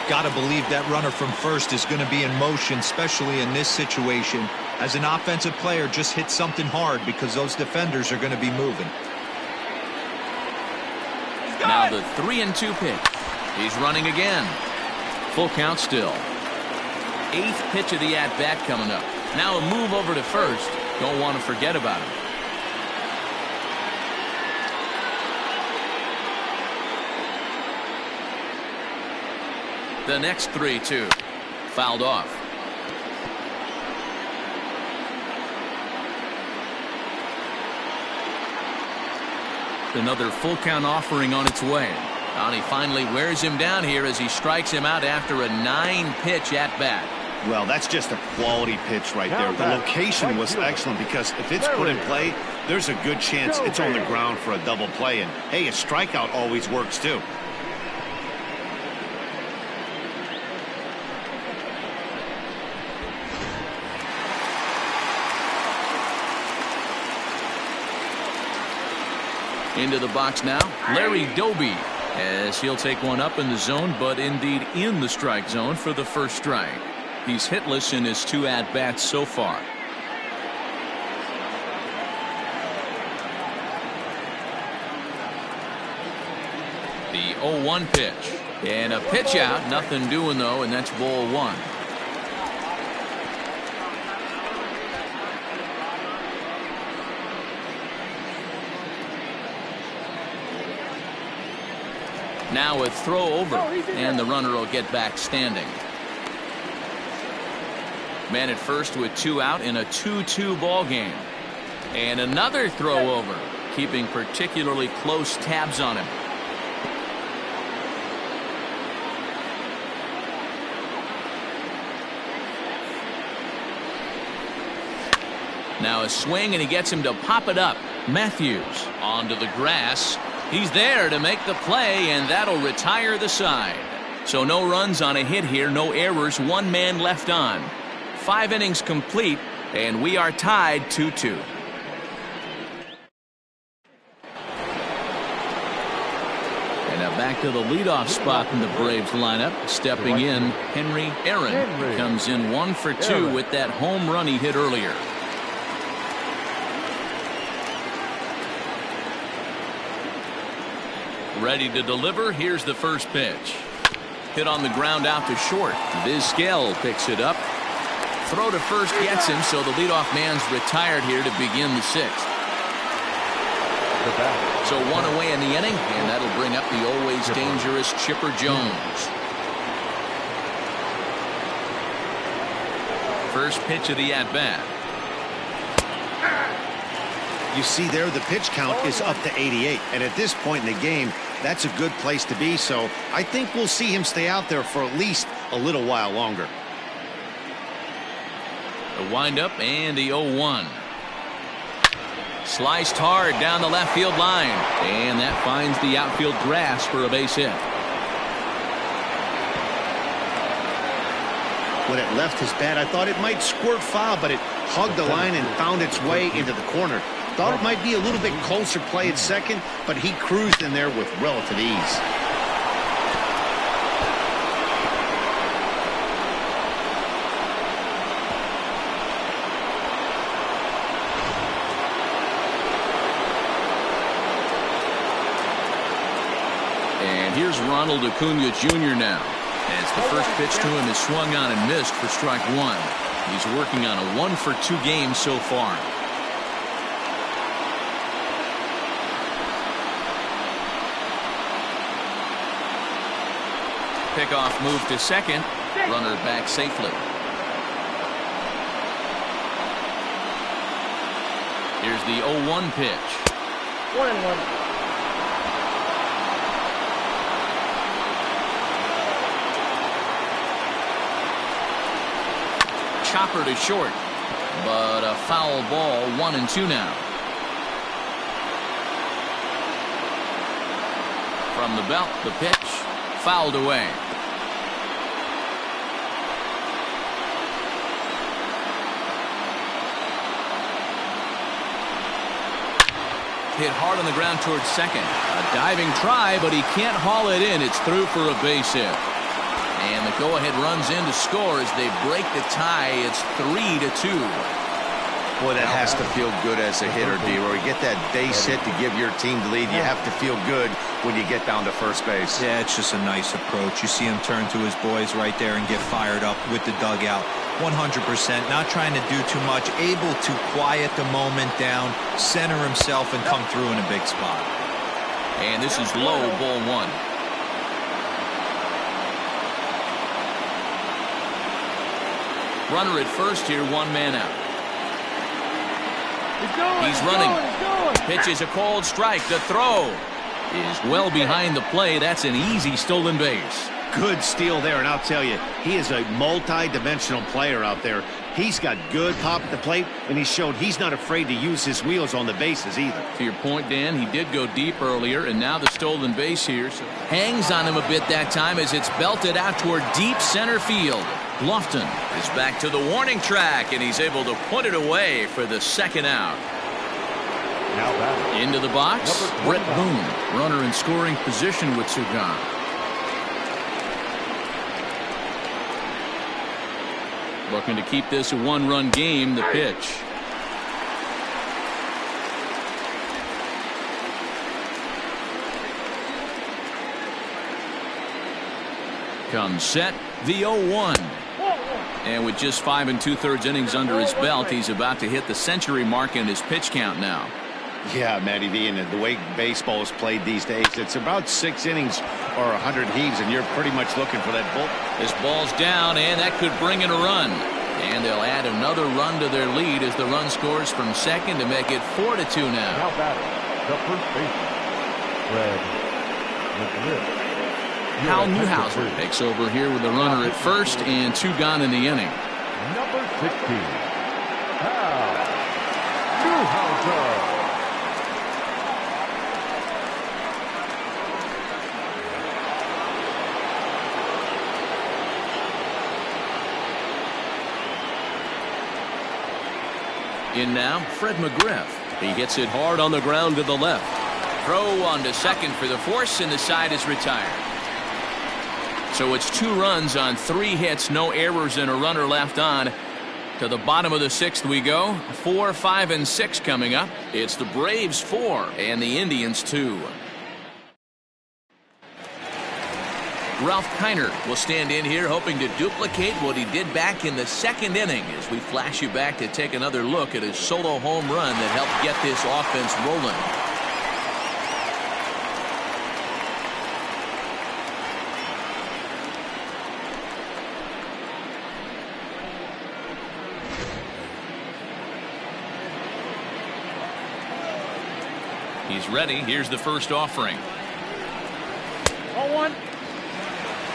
Gotta believe that runner from first is going to be in motion, especially in this situation. As an offensive player, just hit something hard because those defenders are going to be moving.
Now the 3-2 pitch. He's running again. Full count still. 8th pitch of the at-bat coming up. Now a move over to first. Don't want to forget about him. The next 3-2. Fouled off. Another full count offering on its way. And he finally wears him down here as he strikes him out after a 9-pitch at bat.
Well, that's just a quality pitch right there. The location was excellent because if it's put in play, there's a good chance it's on the ground for a double play. And hey, a strikeout always works too.
Into the box now, Larry Doby, as he'll take one up in the zone, but indeed in the strike zone for the first strike. He's hitless in his 2 at-bats so far. The 0-1 pitch. And a pitch out, nothing doing though, and that's ball one. Now a throw over, and the runner will get back standing. Man at first with 2 out in a 2-2 ball game. And another throw over, keeping particularly close tabs on him. Now a swing, and he gets him to pop it up. Matthews onto the grass. He's there to make the play, and that'll retire the side. So no runs on a hit here, no errors, 1 man left on. 5 innings complete, and we are tied 2-2. And now back to the leadoff spot in the Braves lineup. Stepping in, Henry Aaron comes in 1 for 2 with that home run he hit earlier. Ready to deliver. Here's the first pitch. Hit on the ground out to short. Vizquel picks it up. Throw to first gets him, so the leadoff man's retired here to begin the 6th. So 1 away in the inning, and that'll bring up the always dangerous Chipper Jones. First pitch of the at-bat.
You see there, the pitch count is up to 88, and at this point in the game, that's a good place to be, so I think we'll see him stay out there for at least a little while longer.
The windup and the 0-1. Sliced hard down the left field line, and that finds the outfield grass for a base hit.
When it left his bat, I thought it might squirt foul, but it hugged the line and found its way into the corner. Thought it might be a little bit closer play at second, but he cruised in there with relative ease.
And here's Ronald Acuna Jr. now. As the first pitch to him is swung on and missed for strike 1. He's working on a 1 for 2 game so far. Pickoff move to second. Runner back safely. Here's the 0-1 pitch.
1-1.
Chopper to short, but a foul ball. 1-2 now. From the belt, the pitch fouled away. Hit hard on the ground towards second. A diving try, but he can't haul it in. It's through for a base hit. And the go-ahead runs in to score as they break the tie. It's 3-2.
Boy, that has to feel good as a hitter, D-Roy. You get that base hit to give your team the lead. You have to feel good when you get down to first base.
Yeah, it's just a nice approach. You see him turn to his boys right there and get fired up with the dugout. 100%, not trying to do too much, able to quiet the moment down, center himself, and come through in a big spot.
And this is low, ball 1. Runner at first here, 1 man out. He's running. Pitch is a called strike. The throw is well behind the play. That's an easy stolen base.
Good steal there, and I'll tell you, he is a multi-dimensional player out there. He's got good pop at the plate, and he showed he's not afraid to use his wheels on the bases either.
To your point, Dan, he did go deep earlier, and now the stolen base here. So hangs on him a bit that time as it's belted out toward deep center field. Lofton is back to the warning track, and he's able to put it away for the second out. Into the box, Brett Boone, runner in scoring position with Sugan. Looking to keep this a 1-run game. The pitch. Comes set. The 0-1. And with just 5 2/3 innings under his belt, he's about to hit the century mark in his pitch count now.
Yeah, Matty V, and the way baseball is played these days, it's about 6 innings or 100 heaves, and you're pretty much looking for that bull.
This ball's down, and that could bring in a run. And they'll add another run to their lead as the run scores from second to make it 4-2 now.
Now batting, the first baseman, Fred McGriff.
Hal Newhouser takes over here with the runner at first and 2 gone in the inning.
Number 16, Hal. Walker.
In now, Fred McGriff. He hits it hard on the ground to the left. Throw on to second for the force, and the side is retired. So it's 2 runs on 3 hits, no errors, and a runner left on. To the bottom of the 6th we go. 4, 5, and 6 coming up. It's the Braves 4 and the Indians 2. Ralph Kiner will stand in here hoping to duplicate what he did back in the 2nd inning as we flash you back to take another look at his solo home run that helped get this offense rolling. He's ready. Here's the first offering.
0-1.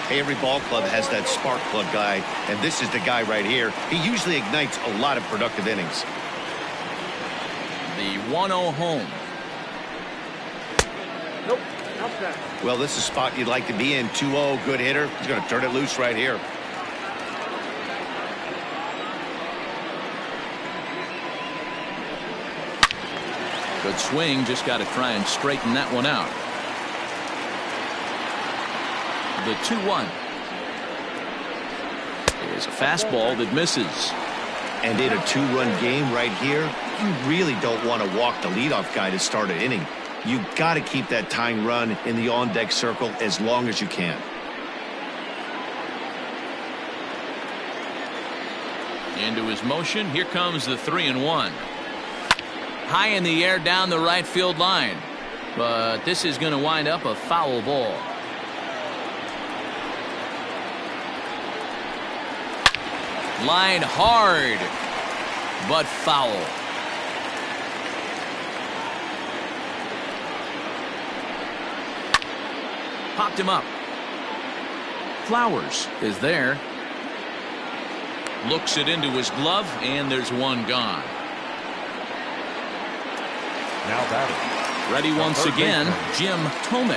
Hey, every ball club has that spark plug guy, and this is the guy right here. He usually ignites a lot of productive innings.
The 1-0 home.
Nope. Outside.
Well, this is a spot you'd like to be in. 2-0, good hitter. He's going to turn it loose right here.
Good swing, just got to try and straighten that one out. The 2-1 is a fastball that misses.
And in a 2-run game right here, you really don't want to walk the leadoff guy to start an inning. You got to keep that tying run in the on-deck circle as long as you can.
Into his motion, here comes the 3-1. High in the air down the right field line, but this is going to wind up a foul ball. Line hard, but foul. Popped him up. Flowers is there. Looks it into his glove, and there's one gone.
Now batting.
Ready once again, Jim Thome.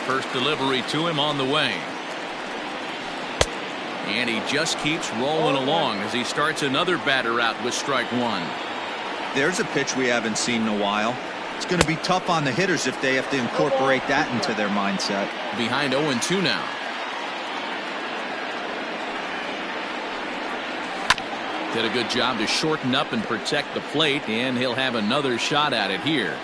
First delivery to him on the way. And he just keeps rolling along as he starts another batter out with strike 1.
There's a pitch we haven't seen in a while. It's going to be tough on the hitters if they have to incorporate that into their mindset.
Behind 0-2 now. Did a good job to shorten up and protect the plate, and he'll have another shot at it here.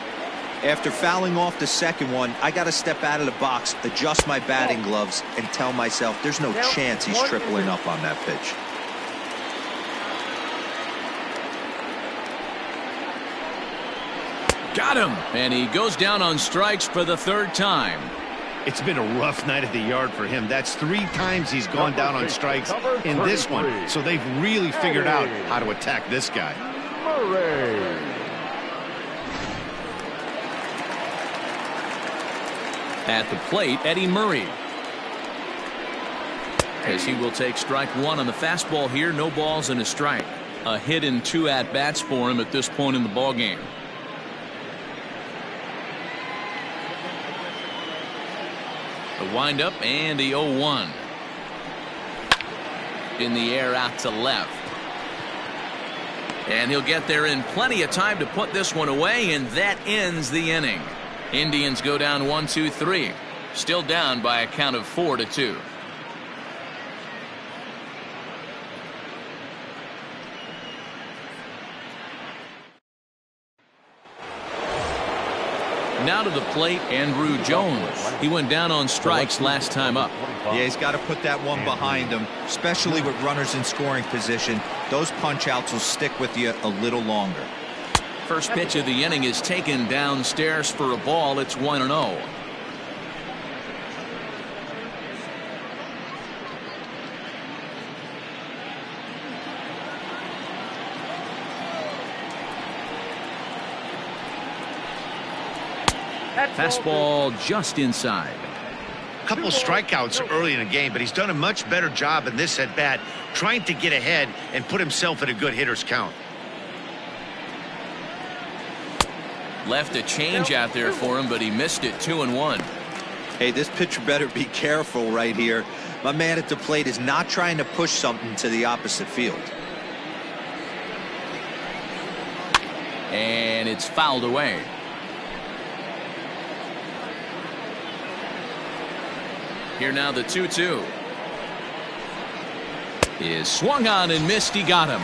After fouling off the second one, I got to step out of the box, adjust my batting gloves, and tell myself there's no chance he's tripling up on that pitch.
Got him! And he goes down on strikes for the 3rd time.
It's been a rough night at the yard for him. That's 3 times he's gone down on strikes in this one. So they've really figured out how to attack this guy.
Murray.
At the plate, Eddie Murray. As he will take strike 1 on the fastball here. No balls and a strike. A hit and 2 at-bats for him at this point in the ballgame. The windup and the 0-1. In the air out to left. And he'll get there in plenty of time to put this one away, and that ends the inning. Indians go down 1-2-3. Still down by a count of 4-2. Now to the plate, Andrew Jones. He went down on strikes last time up.
Yeah, he's got to put that one behind him, especially with runners in scoring position. Those punch-outs will stick with you a little longer.
First pitch of the inning is taken downstairs for a ball. It's 1-0. Fastball just inside.
couple strikeouts early in the game, but he's done a much better job in this at-bat trying to get ahead and put himself at a good hitter's count.
Left a change out there for him, but he missed it. 2-1.
Hey, this pitcher better be careful right here. My man at the plate is not trying to push something to the opposite field.
And it's fouled away. Here now the 2-2. Is swung on and missed. He got him.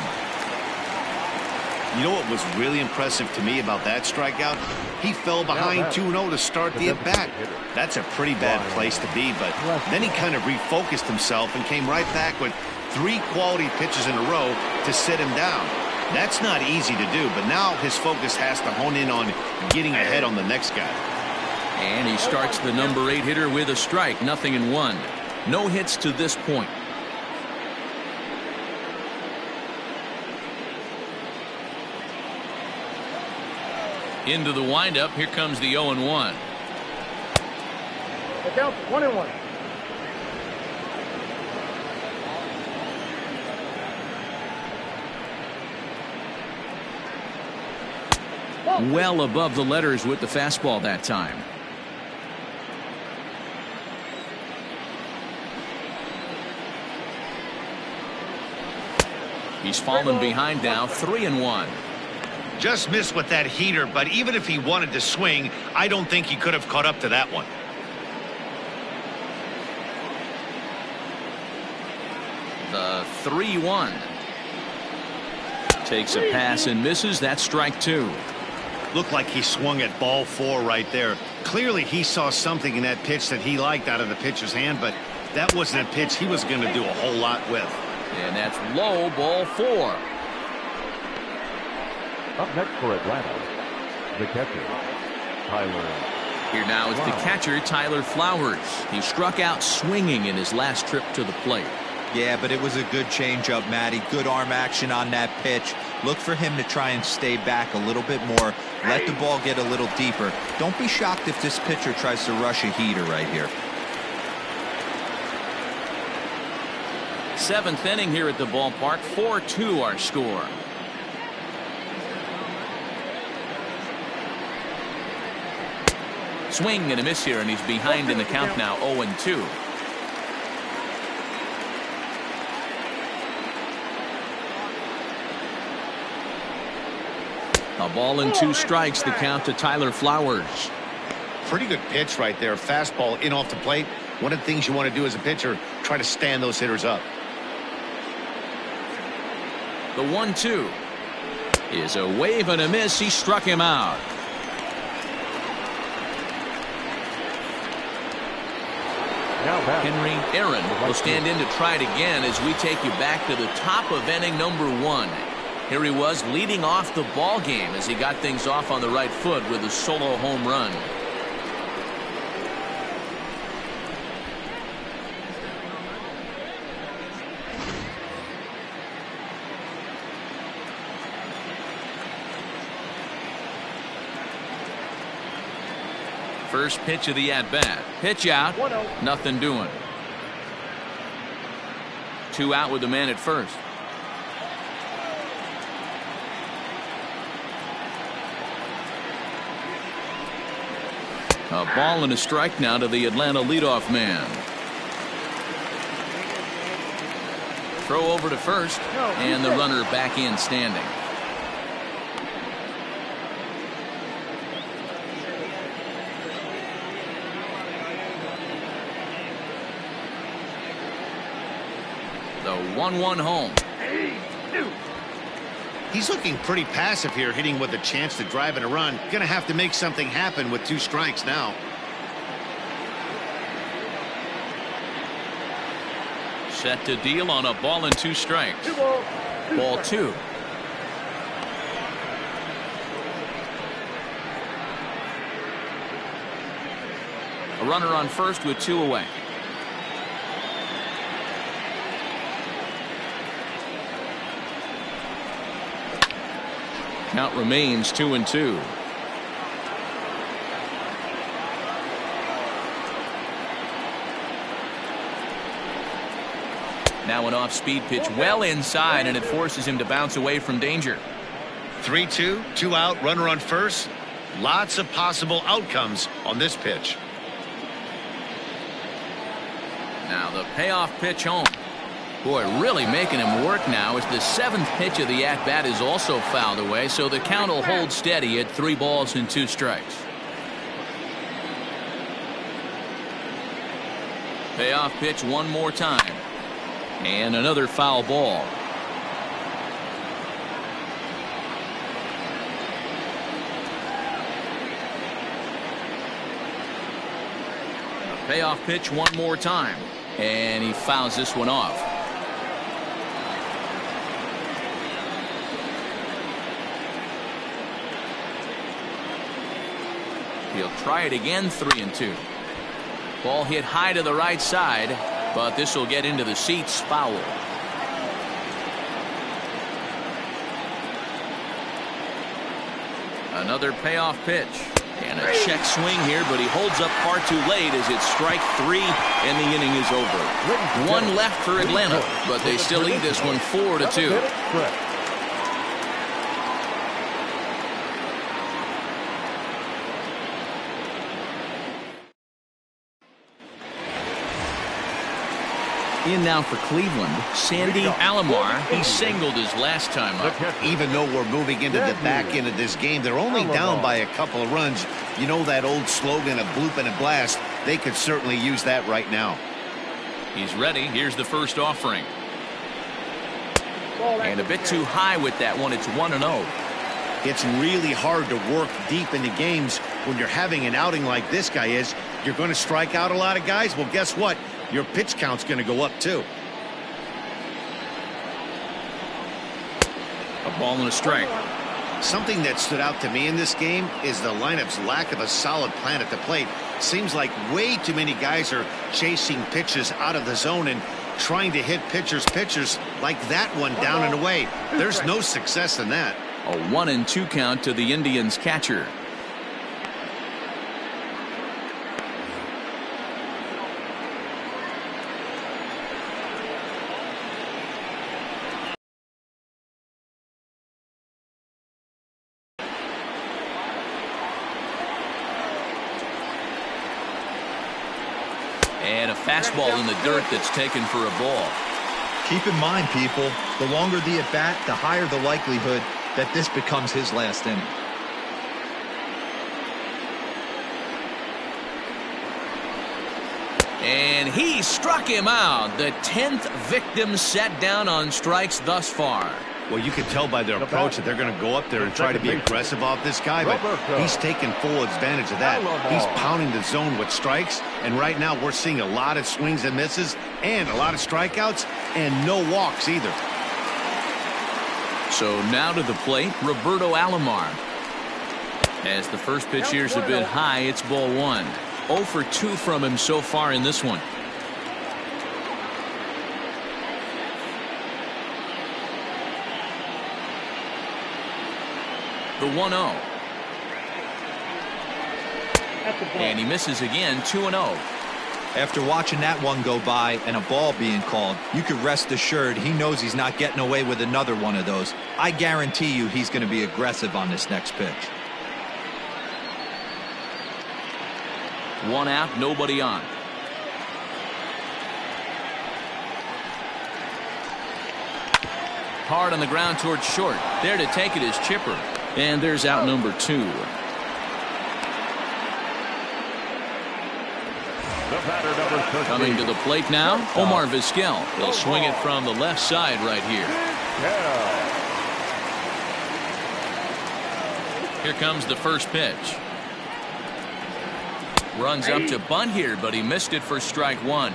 You know what was really impressive to me about that strikeout? He fell behind 2-0 to start the at-bat. That's a pretty bad place to be, but then he kind of refocused himself and came right back with 3 quality pitches in a row to sit him down. That's not easy to do, but now his focus has to hone in on getting ahead on the next guy.
And he starts the number 8 hitter with a strike. 0-1. No hits to this point. Into the windup. Here comes the 0-1.
The count 1-1.
Well above the letters with the fastball that time. He's fallen behind now. 3-1.
Just missed with that heater, but even if he wanted to swing, I don't think he could have caught up to that one.
The 3-1. Takes a pass and misses. That's strike 2.
Looked like he swung at ball 4 right there. Clearly he saw something in that pitch that he liked out of the pitcher's hand, but that wasn't a pitch he was going to do a whole lot with.
And that's low, ball 4.
Up next for Atlanta, the catcher, Tyler.
Here now is the catcher, Tyler Flowers. He struck out swinging in his last trip to the plate.
Yeah, but it was a good changeup, Matty. Good arm action on that pitch. Look for him to try and stay back a little bit more. Let the ball get a little deeper. Don't be shocked if this pitcher tries to rush a heater right here.
7th inning here at the ballpark. 4-2 our score. Swing and a miss here, and he's behind in the count now. 0-2. A ball and 2 strikes, the count to Tyler Flowers.
Pretty good pitch right there. Fastball in off the plate. One of the things you want to do as a pitcher, try to stand those hitters up.
The 1-2 is a wave and a miss. He struck him out. Henry Aaron will stand in to try it again as we take you back to the top of inning number 1. Here he was leading off the ball game as he got things off on the right foot with a solo home run. First pitch of the at-bat. Pitch out.
1-0.
Nothing doing. 2 out with the man at first. A ball and a strike now to the Atlanta leadoff man. Throw over to first, and the runner back in standing. The 1-1 home.
He's looking pretty passive here, hitting with a chance to drive in a run. Gonna have to make something happen with 2 strikes now.
Set to deal on a ball and 2 strikes. Ball 2. A runner on first with 2 away. Count remains 2-2. Now an off-speed pitch well inside, and it forces him to bounce away from danger.
3-2, 2 out, runner on first. Lots of possible outcomes on this pitch.
Now the payoff pitch home. Boy, really making him work now as the 7th pitch of the at-bat is also fouled away, so the count will hold steady at 3 balls and 2 strikes. Payoff pitch one more time. And another foul ball. Payoff pitch one more time. And he fouls this one off. He'll try it again, 3-2. Ball hit high to the right side, but this will get into the seats, foul. Another payoff pitch. And a check swing here, but he holds up far too late as it's strike 3 and the inning is over. 1 left for Atlanta, but they still lead this one 4-2. In now for Cleveland, Sandy Alomar. He singled his last time up.
Even though we're moving into the back end of this game, they're only down by a couple of runs. You know that old slogan, a bloop and a blast. They could certainly use that right now.
He's ready. Here's the first offering. And a bit too high with that one. It's 1-0.
It's really hard to work deep into games when you're having an outing like this guy is. You're going to strike out a lot of guys. Well, guess what? Your pitch count's going to go up too.
A ball and a strike.
Something that stood out to me in this game is the lineup's lack of a solid plan at the plate. Seems like way too many guys are chasing pitches out of the zone and trying to hit pitchers like that one down and away. There's no success in that.
A 1-2 count to the Indians catcher. And a fastball in the dirt that's taken for a ball.
Keep in mind, people, the longer the at-bat, the higher the likelihood that this becomes his last inning.
And he struck him out. The 10th victim set down on strikes thus far.
Well, you can tell by their approach that they're going to go up there and try to be aggressive off this guy, but he's taking full advantage of that. He's pounding the zone with strikes, and right now we're seeing a lot of swings and misses and a lot of strikeouts and no walks either.
So now to the plate, Roberto Alomar. As the first pitch here's a bit high, it's ball 1. 0 for 2 from him so far in this one. The 1-0. And he misses again, 2-0.
After watching that one go by and a ball being called, you could rest assured he knows he's not getting away with another one of those. I guarantee you he's going to be aggressive on this next pitch.
1 out, nobody on. Hard on the ground towards short. There to take it is Chipper. And there's out number 2. Coming to the plate now, Omar Vizquel. He'll swing it from the left side right here. Here comes the first pitch. Runs up to bunt here, but he missed it for strike 1.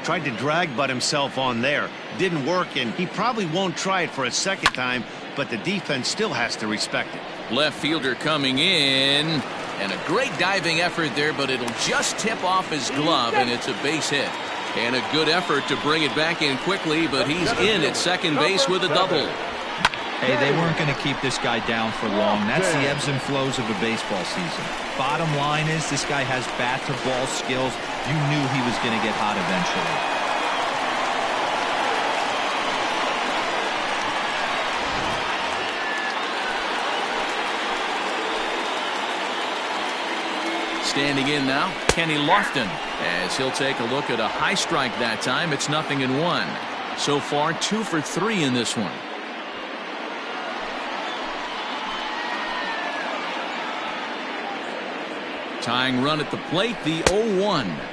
Tried to drag butt himself on there. Didn't work, and he probably won't try it for a second time, but the defense still has to respect it.
Left fielder coming in, and a great diving effort there, but it'll just tip off his glove, and it's a base hit. And a good effort to bring it back in quickly, but he's in at second base with a double.
Hey, they weren't going to keep this guy down for long. That's the ebbs and flows of a baseball season. Bottom line is this guy has bat-to-ball skills. You knew he was going to get hot eventually.
Standing in now, Kenny Lofton, as he'll take a look at a high strike that time. It's 0-1. So far, 2 for 3 in this one. Tying run at the plate, the 0-1.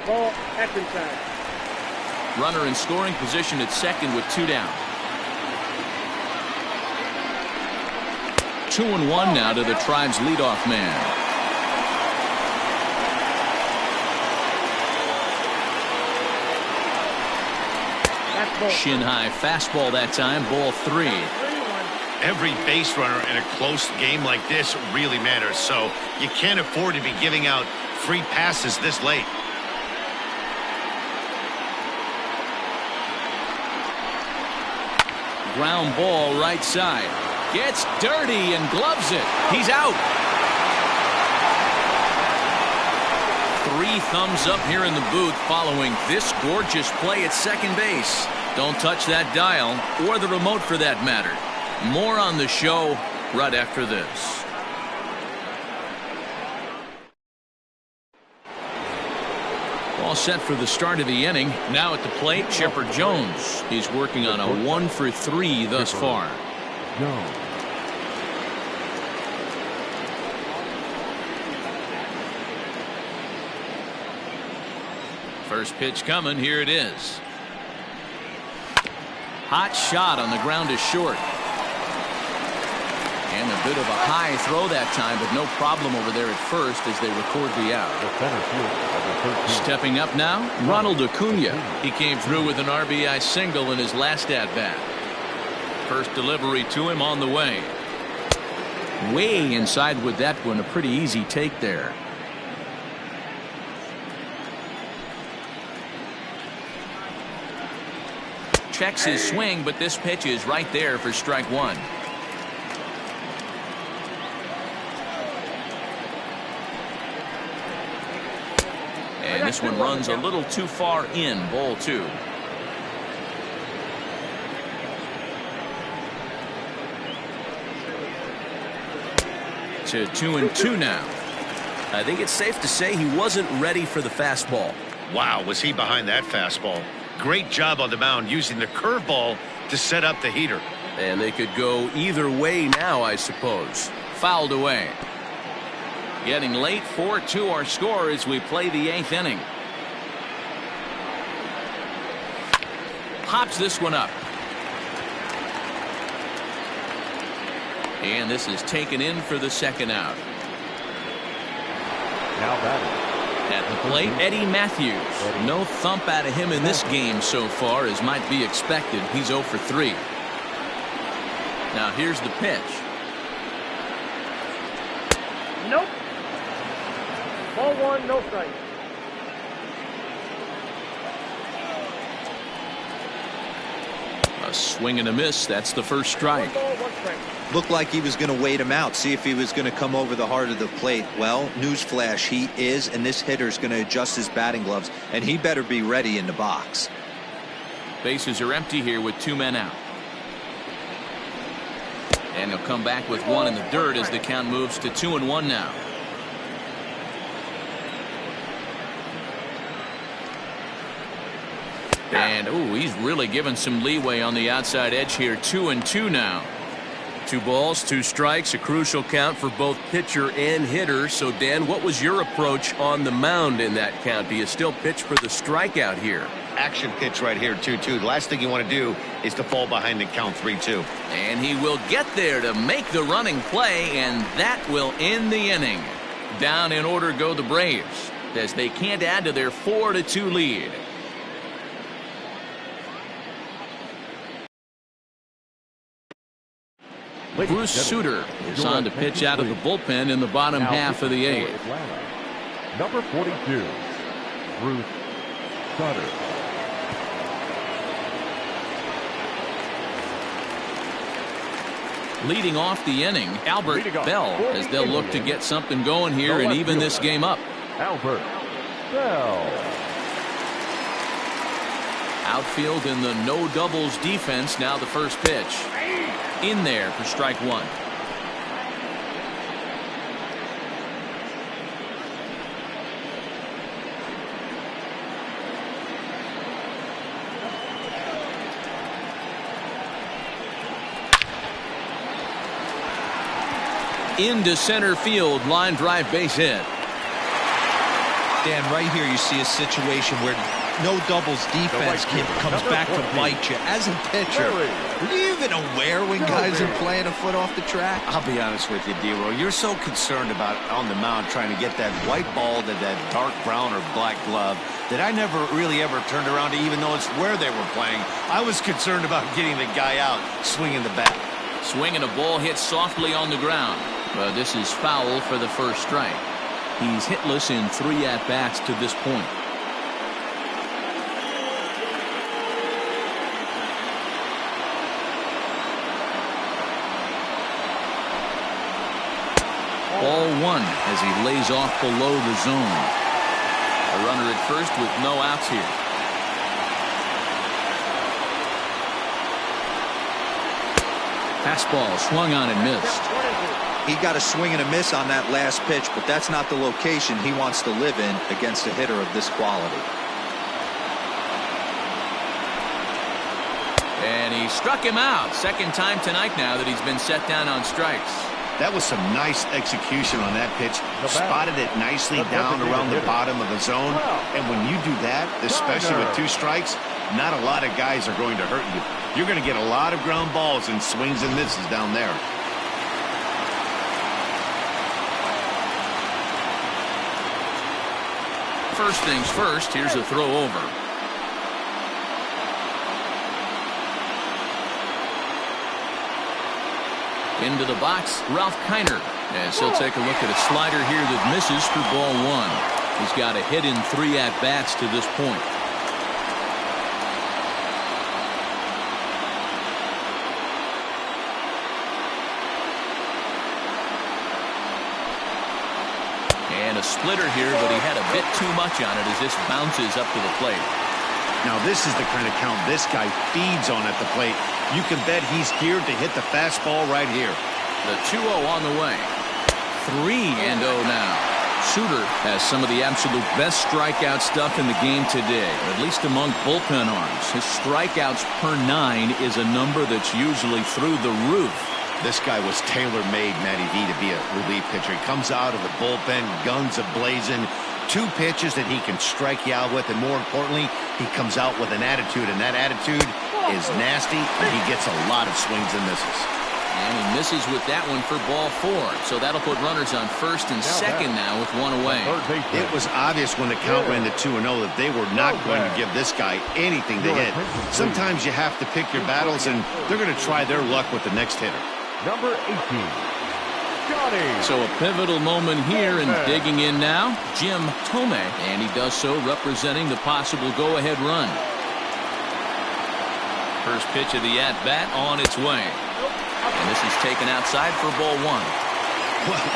Ball, action time.
Runner in scoring position at second with 2 down. 2-1 now to the Tribe's leadoff man. Shin high fastball that time, ball 3.
Every base runner in a close game like this really matters, so you can't afford to be giving out free passes this late.
Ground ball right side. Gets dirty and gloves it. He's out. 3 thumbs up here in the booth following this gorgeous play at second base. Don't touch that dial, or the remote for that matter. More on the show right after this. All set for the start of the inning. Now at the plate, Chipper Jones. He's working on a 1 for 3 thus far. First pitch coming. Here it is. Hot shot on the ground is short. And a bit of a high throw that time, but no problem over there at first as they record the out. Stepping up now, Ronald Acuna. He came through with an RBI single in his last at-bat. First delivery to him on the way. Way inside with that one. A pretty easy take there. Checks his swing, but this pitch is right there for strike 1. And this one runs a little too far in, ball 2. To 2-2 now. I think it's safe to say he wasn't ready for the fastball.
Wow, was he behind that fastball. Great job on the mound using the curveball to set up the heater.
And they could go either way now, I suppose. Fouled away. Getting late, 4-2 our score as we play the 8th inning. Pops this one up. And this is taken in for the second out.
Now batting.
At the plate, Eddie Matthews. No thump out of him in this game so far, as might be expected. He's 0 for 3. Now here's the pitch.
Nope. Ball 1, no strike.
A swing and a miss. That's the first strike.
1 ball, 1 strike.
Looked like he was going to wait him out, see if he was going to come over the heart of the plate. Well, newsflash, he is, and this hitter's going to adjust his batting gloves, and he better be ready in the box.
Bases are empty here with 2 men out. And he'll come back with 1 in the dirt as the count moves to 2-1 now. And he's really given some leeway on the outside edge here. 2-2 now. 2 balls, 2 strikes, a crucial count for both pitcher and hitter. So Dan, what was your approach on the mound in that count? Do you still pitch for the strikeout here?
Action pitch right here, 2-2. The last thing you want to do is to fall behind and count 3-2.
And he will get there to make the running play, and that will end the inning. Down in order go the Braves, as they can't add to their 4-2 lead. Bruce Sutter is on to pitch out of the bullpen in the bottom half of the 8th.
Number 42, Bruce Sutter.
Leading off the inning, Albert Bell, as they'll look to get something going here and even this game up.
Albert Bell.
Outfield in the no doubles defense. Now the first pitch. In there for strike 1. Into center field, line drive base hit.
Dan, right here you see a situation where no doubles defense comes back to bite you. As a pitcher, are you even aware when guys are playing a foot off the track?
I'll be honest with you, D-Roll. You're so concerned about on the mound trying to get that white ball to that dark brown or black glove that I never really ever turned around to even notice where they were playing. I was concerned about getting the guy out swinging the bat.
Swinging a ball hit softly on the ground. But this is foul for the first strike. He's hitless in 3 at-bats to this point. Ball 1 as he lays off below the zone. A runner at first with no outs here. Fastball swung on and missed.
He got a swing and a miss on that last pitch, but that's not the location he wants to live in against a hitter of this quality.
And he struck him out. Second time tonight now that he's been set down on strikes.
That was some nice execution on that pitch. Spotted it nicely down around the bottom of the zone. And when you do that, especially with 2 strikes, not a lot of guys are going to hurt you. You're going to get a lot of ground balls and swings and misses down there.
First things first, here's a throw over. Into the box, Ralph Kiner, as he'll take a look at a slider here that misses for ball 1. He's got a hit in 3 at-bats to this point. And a splitter here, but he had a bit too much on it as this bounces up to the plate.
Now this is the kind of count this guy feeds on at the plate. You can bet he's geared to hit the fastball right here.
The 2-0 on the way. 3-0 now. Suter has some of the absolute best strikeout stuff in the game today, at least among bullpen arms. His strikeouts per 9 is a number that's usually through the roof.
This guy was tailor-made, Matty V, to be a relief pitcher. He comes out of the bullpen, guns a-blazing, 2 pitches that he can strike you out with, and more importantly, he comes out with an attitude, and that attitude is nasty, and he gets a lot of swings and misses.
And he misses with that one for ball 4, so that'll put runners on first and second now with 1 away.
It was obvious when the count ran to 2-0 that they were not going to give this guy anything to hit. Sometimes you have to pick your battles, and they're going to try their luck with the next hitter.
Number 18, Johnny.
So a pivotal moment here, and digging in now, Jim Thome, and he does so representing the possible go-ahead run. First pitch of the at-bat on its way. And this is taken outside for ball 1.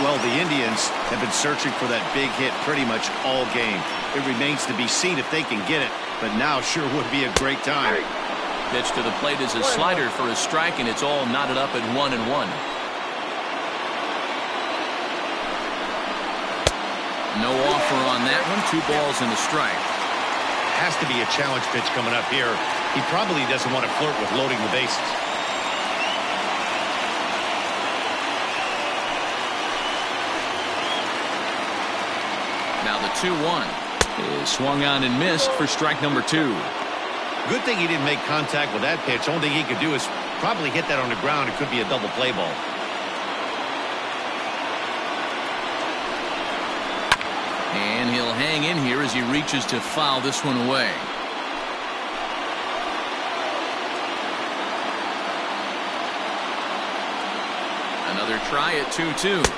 Well, the Indians have been searching for that big hit pretty much all game. It remains to be seen if they can get it, but now sure would be a great time.
Pitch to the plate is a slider for a strike, and it's all knotted up at 1-1. No offer on that one. 2 balls and a strike.
Has to be a challenge pitch coming up here. He probably doesn't want to flirt with loading the bases.
Now the 2-1 is swung on and missed for strike number 2.
Good thing he didn't make contact with that pitch. Only thing he could do is probably hit that on the ground. It could be a double play ball.
And he'll hang in here as he reaches to foul this one away. Another try at 2-2. 3-2.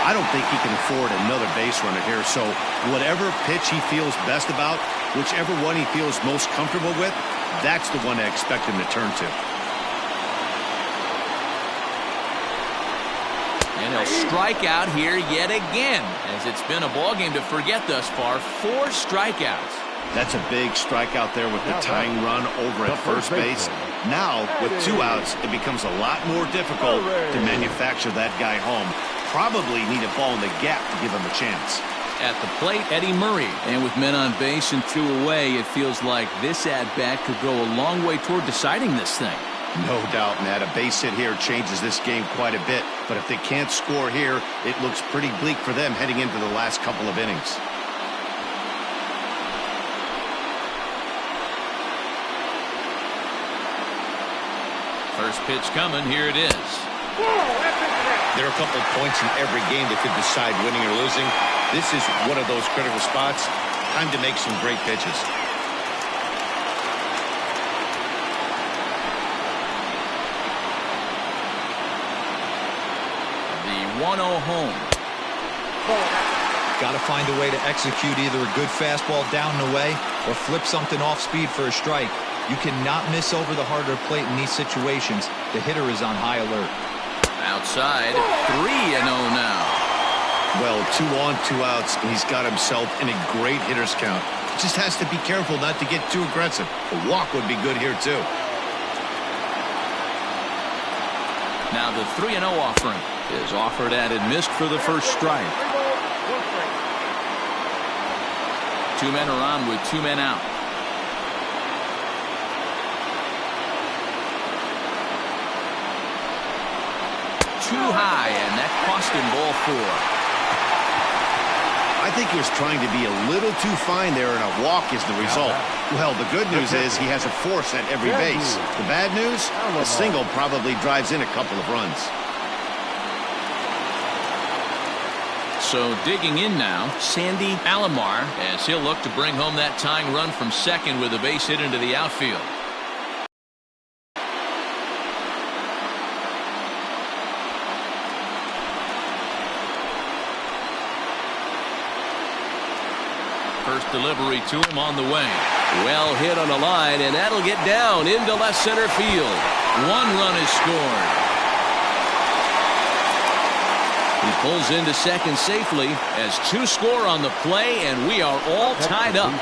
I don't think he can afford another base runner here, so whatever pitch he feels best about, whichever one he feels most comfortable with, that's the one I expect him to turn to.
And he'll strike out here yet again, as it's been a ballgame to forget thus far. 4 strikeouts.
That's a big strikeout there with the tying run over at first base. Now, with 2 outs, it becomes a lot more difficult to manufacture that guy home. Probably need a ball in the gap to give him a chance.
At the plate, Eddie Murray. And with men on base and 2 away, it feels like this at-bat could go a long way toward deciding this thing.
No doubt, Matt. A base hit here changes this game quite a bit. But if they can't score here, it looks pretty bleak for them heading into the last couple of innings.
First pitch coming. Here it is.
There are a couple of points in every game that could decide winning or losing. This is one of those critical spots. Time to make some great pitches.
The 1-0 home.
Got to find a way to execute either a good fastball down and away or flip something off speed for a strike. You cannot miss over the harder plate in these situations. The hitter is on high alert.
Outside, 3-0 now.
Well, 2 on, 2 outs, and he's got himself in a great hitter's count. Just has to be careful not to get too aggressive. A walk would be good here, too.
Now the 3-0 offering is offered at and missed for the first strike. 2 men are on with 2 men out. Too high, and that cost him ball 4.
I think he was trying to be a little too fine there, and a walk is the result. Well, the good news is he has a force at every base. The bad news, a single probably drives in a couple of runs.
So digging in now, Sandy Alomar, as he'll look to bring home that tying run from second with a base hit into the outfield. First delivery to him on the way. Well hit on the line, and that'll get down into left center field. 1 run is scored. He pulls into second safely as 2 score on the play, and we are all tied up.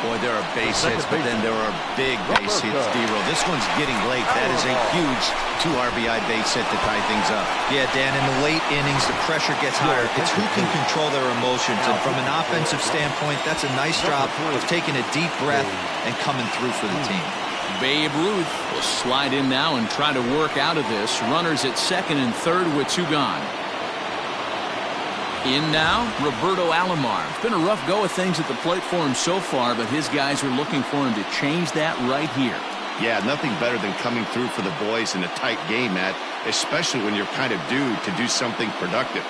Boy, there are base hits, but then there are big base hits, D-Roll. This one's getting late. That is a huge 2 RBI base hit to tie things up.
Yeah, Dan, in the late innings, the pressure gets higher. It's who can control their emotions. And from an offensive standpoint, that's a nice job of taking a deep breath and coming through for the team.
Babe Ruth will slide in now and try to work out of this. Runners at second and third with 2 gone. In now, Roberto Alomar. It's been a rough go of things at the plate for him so far, but his guys are looking for him to change that right here.
Yeah, nothing better than coming through for the boys in a tight game, Matt, especially when you're kind of due to do something productive.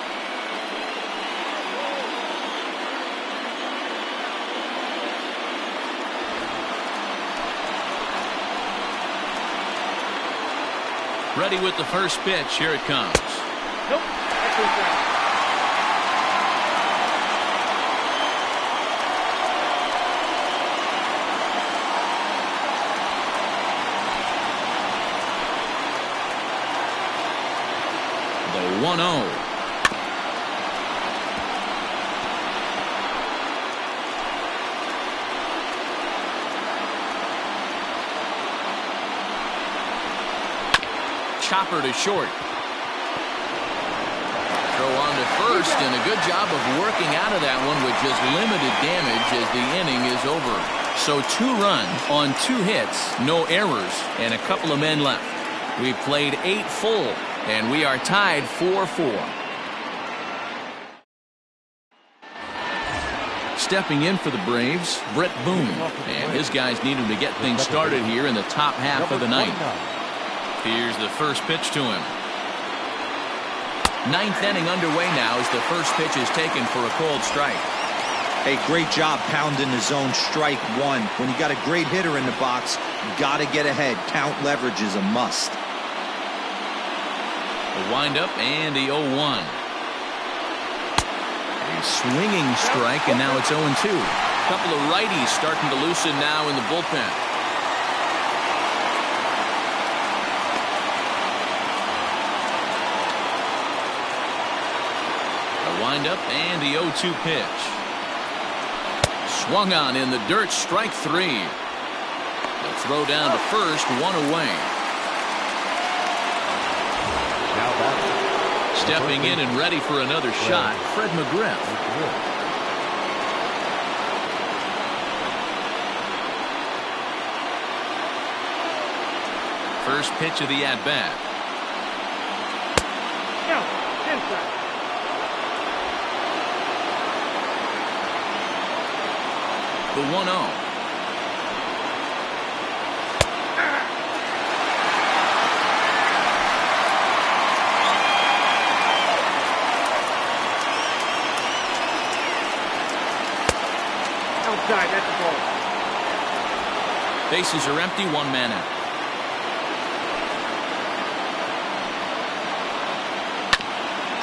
Ready with the first pitch. Here it comes.
Nope. Excellent.
The 1-0. Chopper to short. Throw on to first, and a good job of working out of that one with just limited damage as the inning is over. So 2 runs on 2 hits, no errors, and a couple of men left. We've played 8 full, and we are tied 4-4. Stepping in for the Braves, Brett Boone, and his guys need him to get things started here in the top half of the ninth. Here's the first pitch to him. 9th inning underway now as the first pitch is taken for a called strike.
Hey, great job pounding the zone. Strike 1. When you got a great hitter in the box, you got to get ahead. Count leverage is a must.
The windup and the 0-1. A swinging strike, and now it's 0-2. A couple of righties starting to loosen now in the bullpen. Windup and the 0-2 pitch. Swung on in the dirt, strike 3. The throw down to first, 1 away. Stepping in and ready for another shot, Fred McGriff. First pitch of the at-bat.
Inside.
The 1-0.
Outside, that's the ball.
Bases are empty, 1 man out.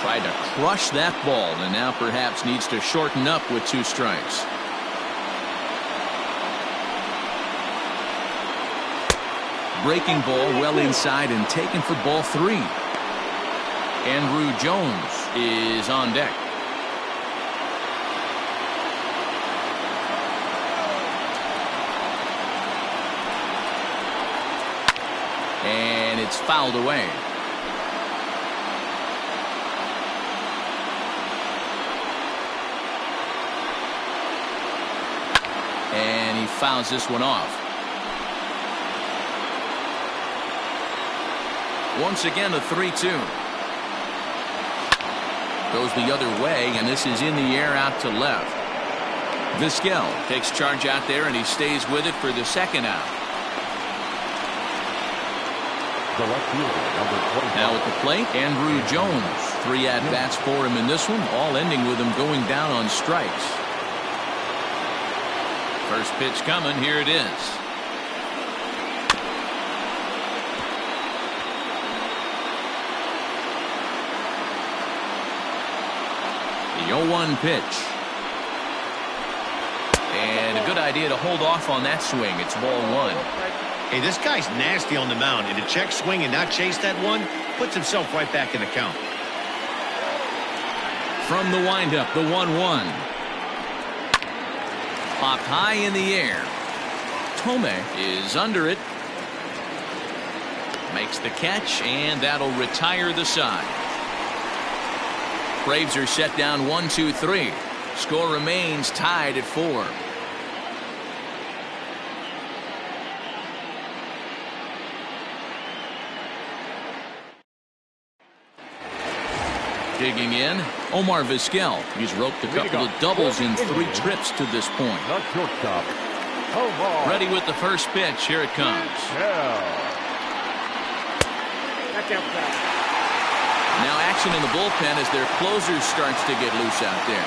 Tried to crush that ball and now perhaps needs to shorten up with 2 strikes. Breaking ball well inside and taken for ball 3. Andrew Jones is on deck. And it's fouled away. And he fouls this one off. Once again, a 3-2. Goes the other way, and this is in the air out to left. Vizquel takes charge out there, and he stays with it for the second out.
The left fielder, number 25.
Now at the plate, Andrew Jones. 3 at-bats for him in this one, all ending with him going down on strikes. First pitch coming. Here it is. The 0-1 pitch. And a good idea to hold off on that swing. It's ball 1.
Hey, this guy's nasty on the mound, and to check swing and not chase that one puts himself right back in the count.
From the windup, the 1-1. Popped high in the air. Tome is under it. Makes the catch, and that'll retire the side. Braves are set down 1-2-3. Score remains tied at 4. Digging in, Omar Vizquel. He's roped a couple of doubles in 3 trips to this point.
Not shortstop. Omar.
Ready with the first pitch. Here it comes.
That's outside.
Now action in the bullpen as their closer starts to get loose out there.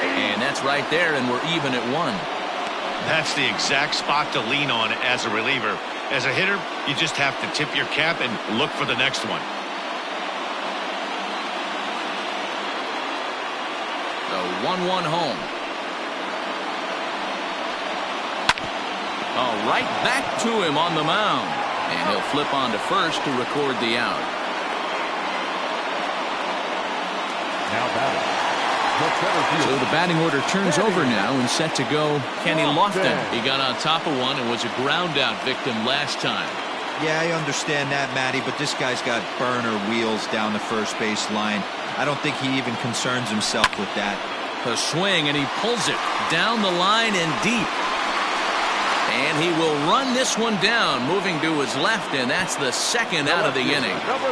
And that's right there, and we're even at 1.
That's the exact spot to lean on as a reliever. As a hitter, you just have to tip your cap and look for the next one.
The 1-1 home. Oh, right back to him on the mound. And he'll flip on to first to record the out.
Now batting.
So the batting order turns over now and set to go Kenny Lofton. He got on top of one and was a ground out victim last time.
Yeah, I understand that, Matty, but this guy's got burner wheels down the first base line. I don't think he even concerns himself with that.
The swing, and he pulls it down the line and deep. And he will run this one down, moving to his left, and that's the second out of the inning.
Number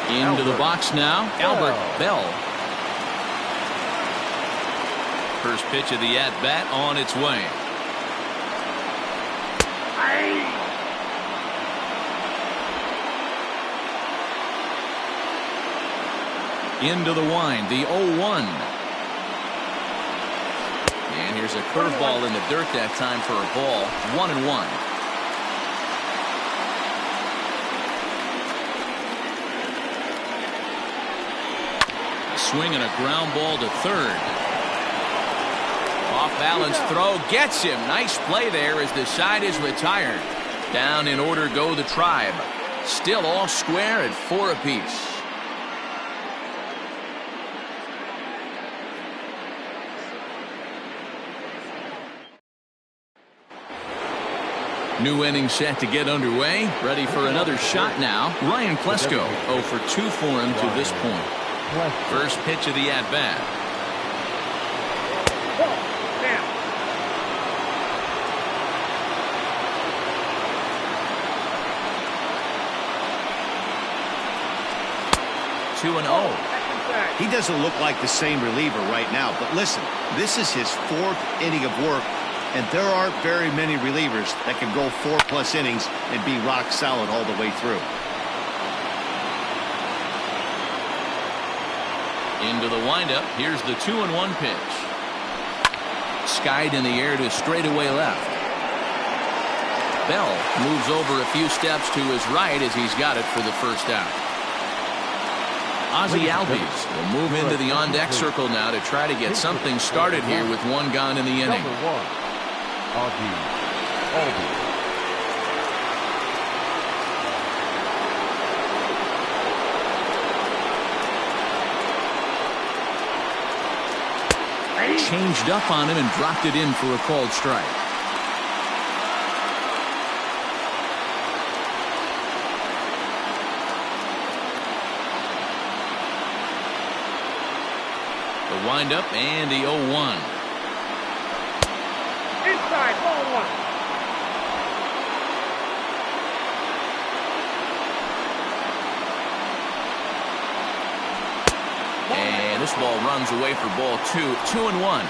8.
Into the box now, Albert Bell. First pitch of the at-bat on its way. Into the wind, the 0-1. And here's a curveball in the dirt that time for a ball. 1-1. Swing and a ground ball to third. Off balance throw gets him. Nice play there as the side is retired. Down in order go the Tribe. Still all square at 4 apiece. New inning set to get underway. Ready for another shot now. Ryan Klesko 0 for 2 for him to this point. First pitch of the at-bat.
Now.
2-0.
He doesn't look like the same reliever right now, but listen, this is his 4th inning of work, and there aren't very many relievers that can go 4+ innings and be rock solid all the way through.
Into the windup. Here's the 2-1 pitch. Skied in the air to straightaway left. Bell moves over a few steps to his right as he's got it for the first out. Ozzie Albies will move into the on-deck circle now to try to get something started here with 1 gone in the inning.
Number 1, Ozzie Albies.
Changed up on him and dropped it in for a called strike. The windup and the 0-1.
Inside, ball 1.
And this ball runs away for ball 2. 2-1.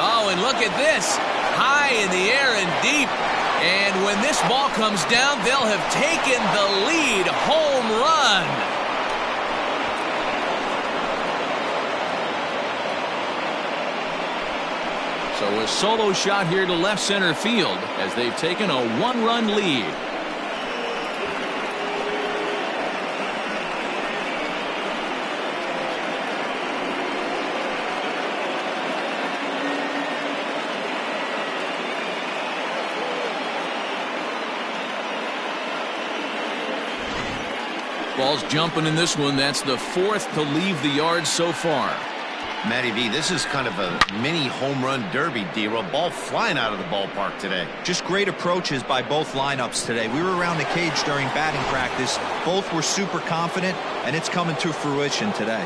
Oh, and look at this. High in the air and deep. And when this ball comes down, they'll have taken the lead. Home run. So a solo shot here to left center field as they've taken a 1-run lead. Ball's jumping in this one. That's the 4th to leave the yard so far.
Matty V, this is kind of a mini home run derby, D-Roll. Ball flying out of the ballpark today.
Just great approaches by both lineups today. We were around the cage during batting practice. Both were super confident, and it's coming to fruition today.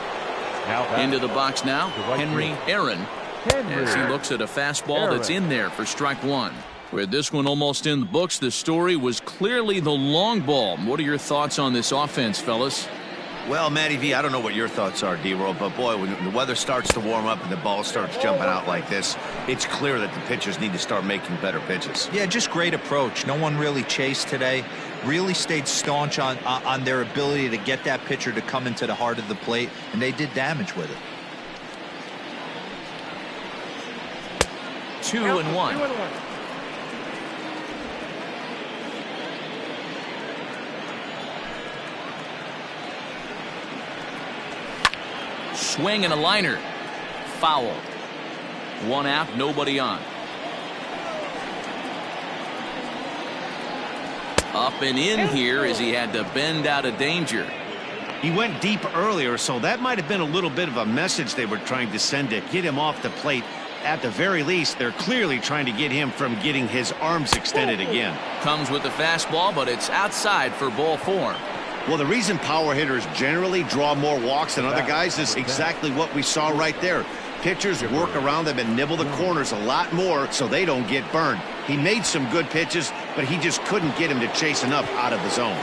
Into the box now, Henry Aaron, as he looks at a fastball that's in there for strike 1. With this one almost in the books, the story was clearly the long ball. What are your thoughts on this offense, fellas?
Well, Matty V, I don't know what your thoughts are, D-Roll, but boy, when the weather starts to warm up and the ball starts jumping out like this, it's clear that the pitchers need to start making better pitches.
Yeah, just great approach. No one really chased today. Really stayed staunch on their ability to get that pitcher to come into the heart of the plate, and they did damage with it.
2-1.
2-1.
Swing and a liner. Foul. 1 out, nobody on. Up and in here as he had to bend out of danger.
He went deep earlier, so that might have been a little bit of a message they were trying to send to get him off the plate. At the very least, they're clearly trying to get him from getting his arms extended again.
Comes with the fastball, but it's outside for ball 4.
Well, the reason power hitters generally draw more walks than other guys is exactly what we saw right there. Pitchers work around them and nibble the corners a lot more so they don't get burned. He made some good pitches, but he just couldn't get him to chase enough out of the zone.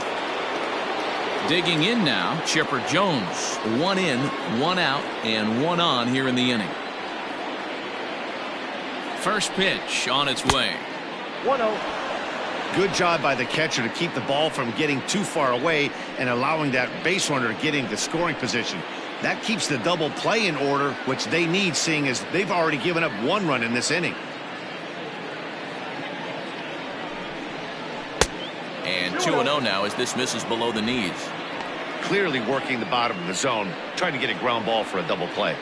Digging in now, Chipper Jones. 1 in, 1 out, and 1 on here in the inning. First pitch on its way.
1-0.
Good job by the catcher to keep the ball from getting too far away and allowing that base runner to get into scoring position. That keeps the double play in order, which they need, seeing as they've already given up 1 run in this inning.
And 2-0 now as this misses below the knees.
Clearly working the bottom of the zone, trying to get a ground ball for a double play.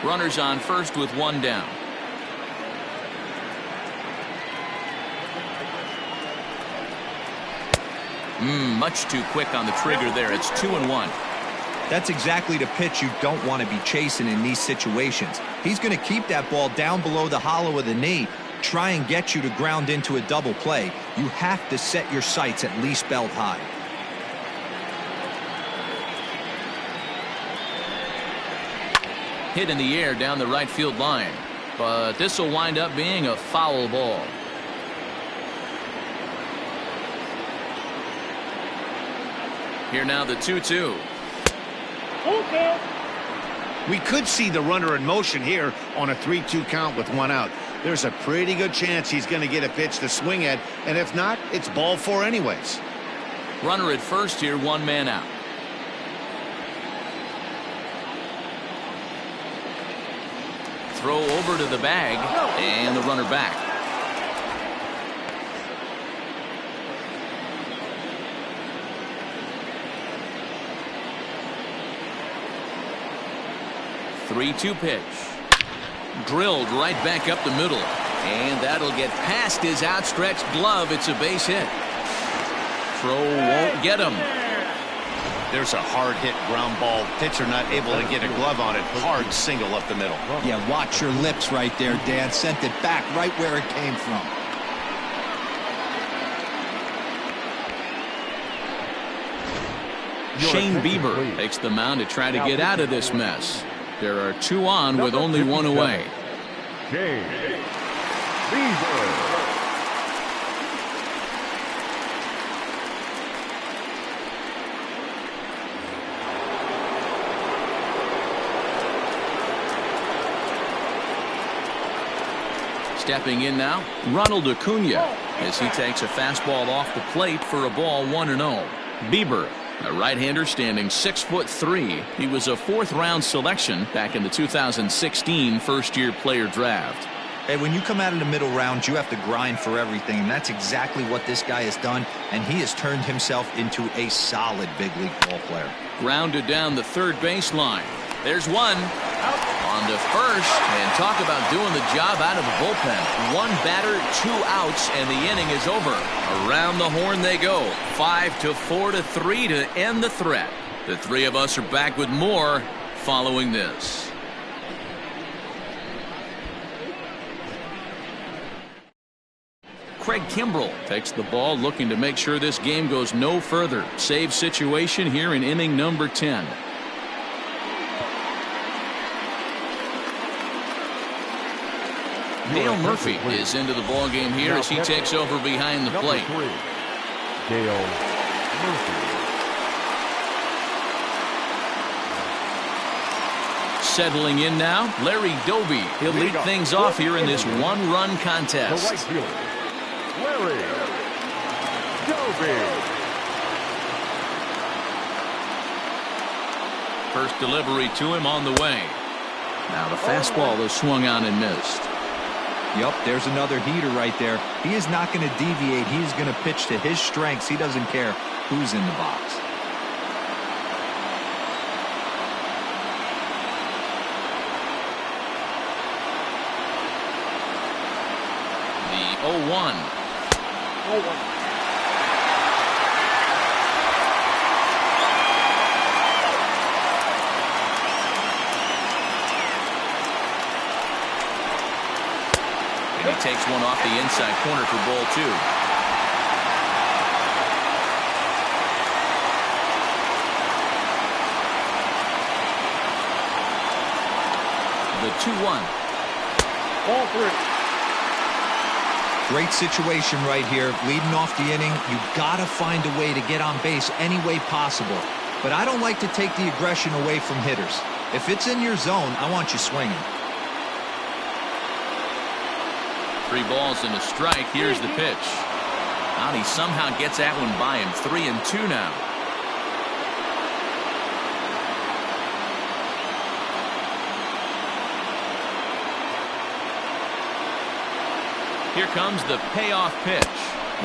Runners on first with 1 down. Much too quick on the trigger there. It's 2-1.
That's exactly the pitch you don't want to be chasing in these situations. He's going to keep that ball down below the hollow of the knee, try and get you to ground into a double play. You have to set your sights at least belt high.
Hit in the air down the right field line, but this will wind up being a foul ball. Here now the 2-2.
We could see the runner in motion here on a 3-2 count with one out. There's a pretty good chance he's going to get a pitch to swing at, and if not, it's ball four anyways.
Runner at first here, one man out. Throw over to the bag, and the runner back. Three-two pitch. Drilled right back up the middle. And that'll get past his outstretched glove. It's a base hit. Throw won't get him.
There's a hard hit ground ball. Pitcher not able to get a glove on it. Hard single up the middle.
Yeah, watch your lips right there, Dan. Sent it back right where it came from.
Shane Bieber takes the mound to try to get out of this mess. There are two on with only one away.
Shane Bieber.
Stepping in now, Ronald Acuna, as he takes a fastball off the plate for a ball 1-0. Bieber, a right-hander standing 6'3". He was a fourth-round selection back in the 2016 first-year player draft.
Hey, when you come out of the middle round, you have to grind for everything, and that's exactly what this guy has done, and he has turned himself into a solid big league ball player.
Grounded down the third baseline. There's one. On to first, and talk about doing the job out of the bullpen. One batter, two outs, and the inning is over. Around the horn they go. 5-4-3 to end the threat. The three of us are back with more following this. Craig Kimbrell takes the ball, looking to make sure this game goes no further. Save situation here in inning number 10. Dale Murphy is into the ball game here as he takes over behind the plate.
Dale Murphy.
Settling in now, Larry Doby. He'll lead things off here in this one-run contest.
The right fielder, Larry Doby.
First delivery to him on the way. Now the fastball is swung on and missed.
Yep, there's another heater right there. He is not going to deviate. He's going to pitch to his strengths. He doesn't care who's in the box.
The 0-1.
0-1.
He takes one off the inside corner for ball 2. The 2-1.
Ball 3.
Great situation right here. Leading off the inning, you got to find a way to get on base any way possible. But I don't like to take the aggression away from hitters. If it's in your zone, I want you swinging.
3 balls and a strike. Here's the pitch. And he somehow gets that one by him. 3-2 now. Here comes the payoff pitch.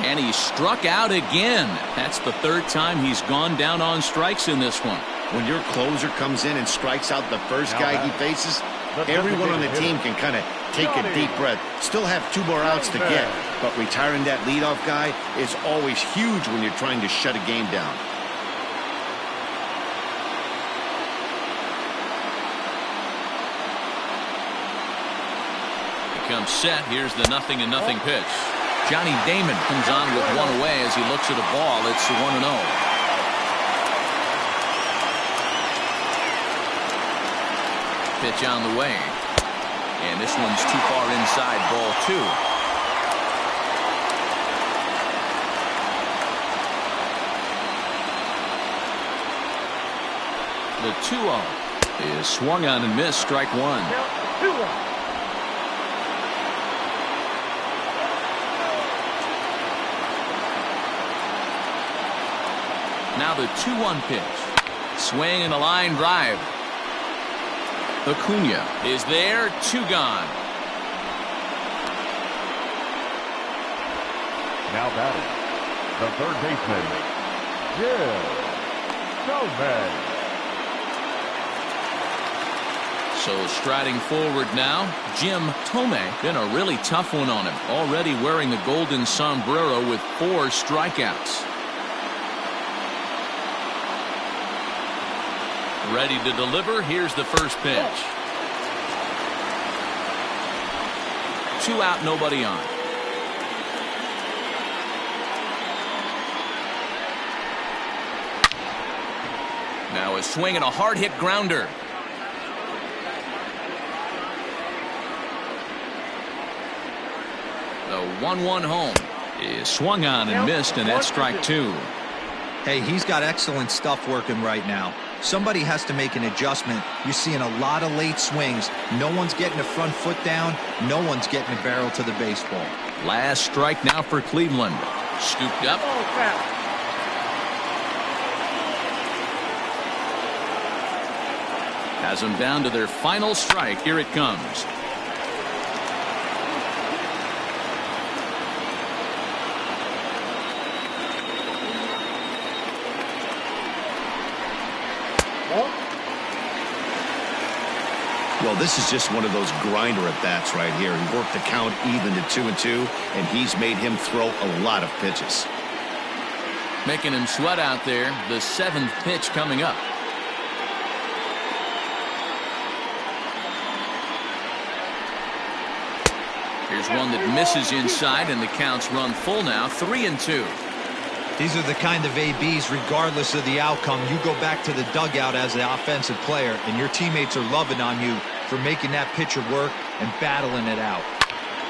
And he struck out again. That's the third time he's gone down on strikes in this one.
When your closer comes in and strikes out the first guy he faces, everyone on the team can kind of take a deep breath. Still have 2 more outs to get, but retiring that leadoff guy is always huge when you're trying to shut a game down.
comes set. Here's the 0-0 pitch. Johnny Damon comes on with one away as he looks at a ball. It's 1-0. Pitch on the way. And this one's too far inside, ball 2. The 2-0 is swung on and missed, strike 1. Now the 2-1 pitch. Swing and a line drive. Acuna is there, 2 gone.
Now batting, the third baseman, Jim Gomez.
So striding forward now, Jim Thome. Been a really tough one on him. Already wearing the golden sombrero with 4 strikeouts. Ready to deliver. Here's the first pitch. 2 out, nobody on. Now a swing and a hard hit grounder. The 1-1 home is swung on and missed, and that's strike 2.
Hey, he's got excellent stuff working right now. Somebody has to make an adjustment. You're seeing a lot of late swings. No one's getting the front foot down. No one's getting the barrel to the baseball.
Last strike now for Cleveland. Scooped up. Has them down to their final strike. Here it comes.
Well, this is just one of those grinder at-bats right here. He worked the count even to 2-2, and he's made him throw a lot of pitches.
Making him sweat out there. The 7th pitch coming up. Here's one that misses inside, and the count's run full now. 3-2.
These are the kind of ABs, regardless of the outcome. You go back to the dugout as the offensive player, and your teammates are loving on you for making that pitcher work and battling it out.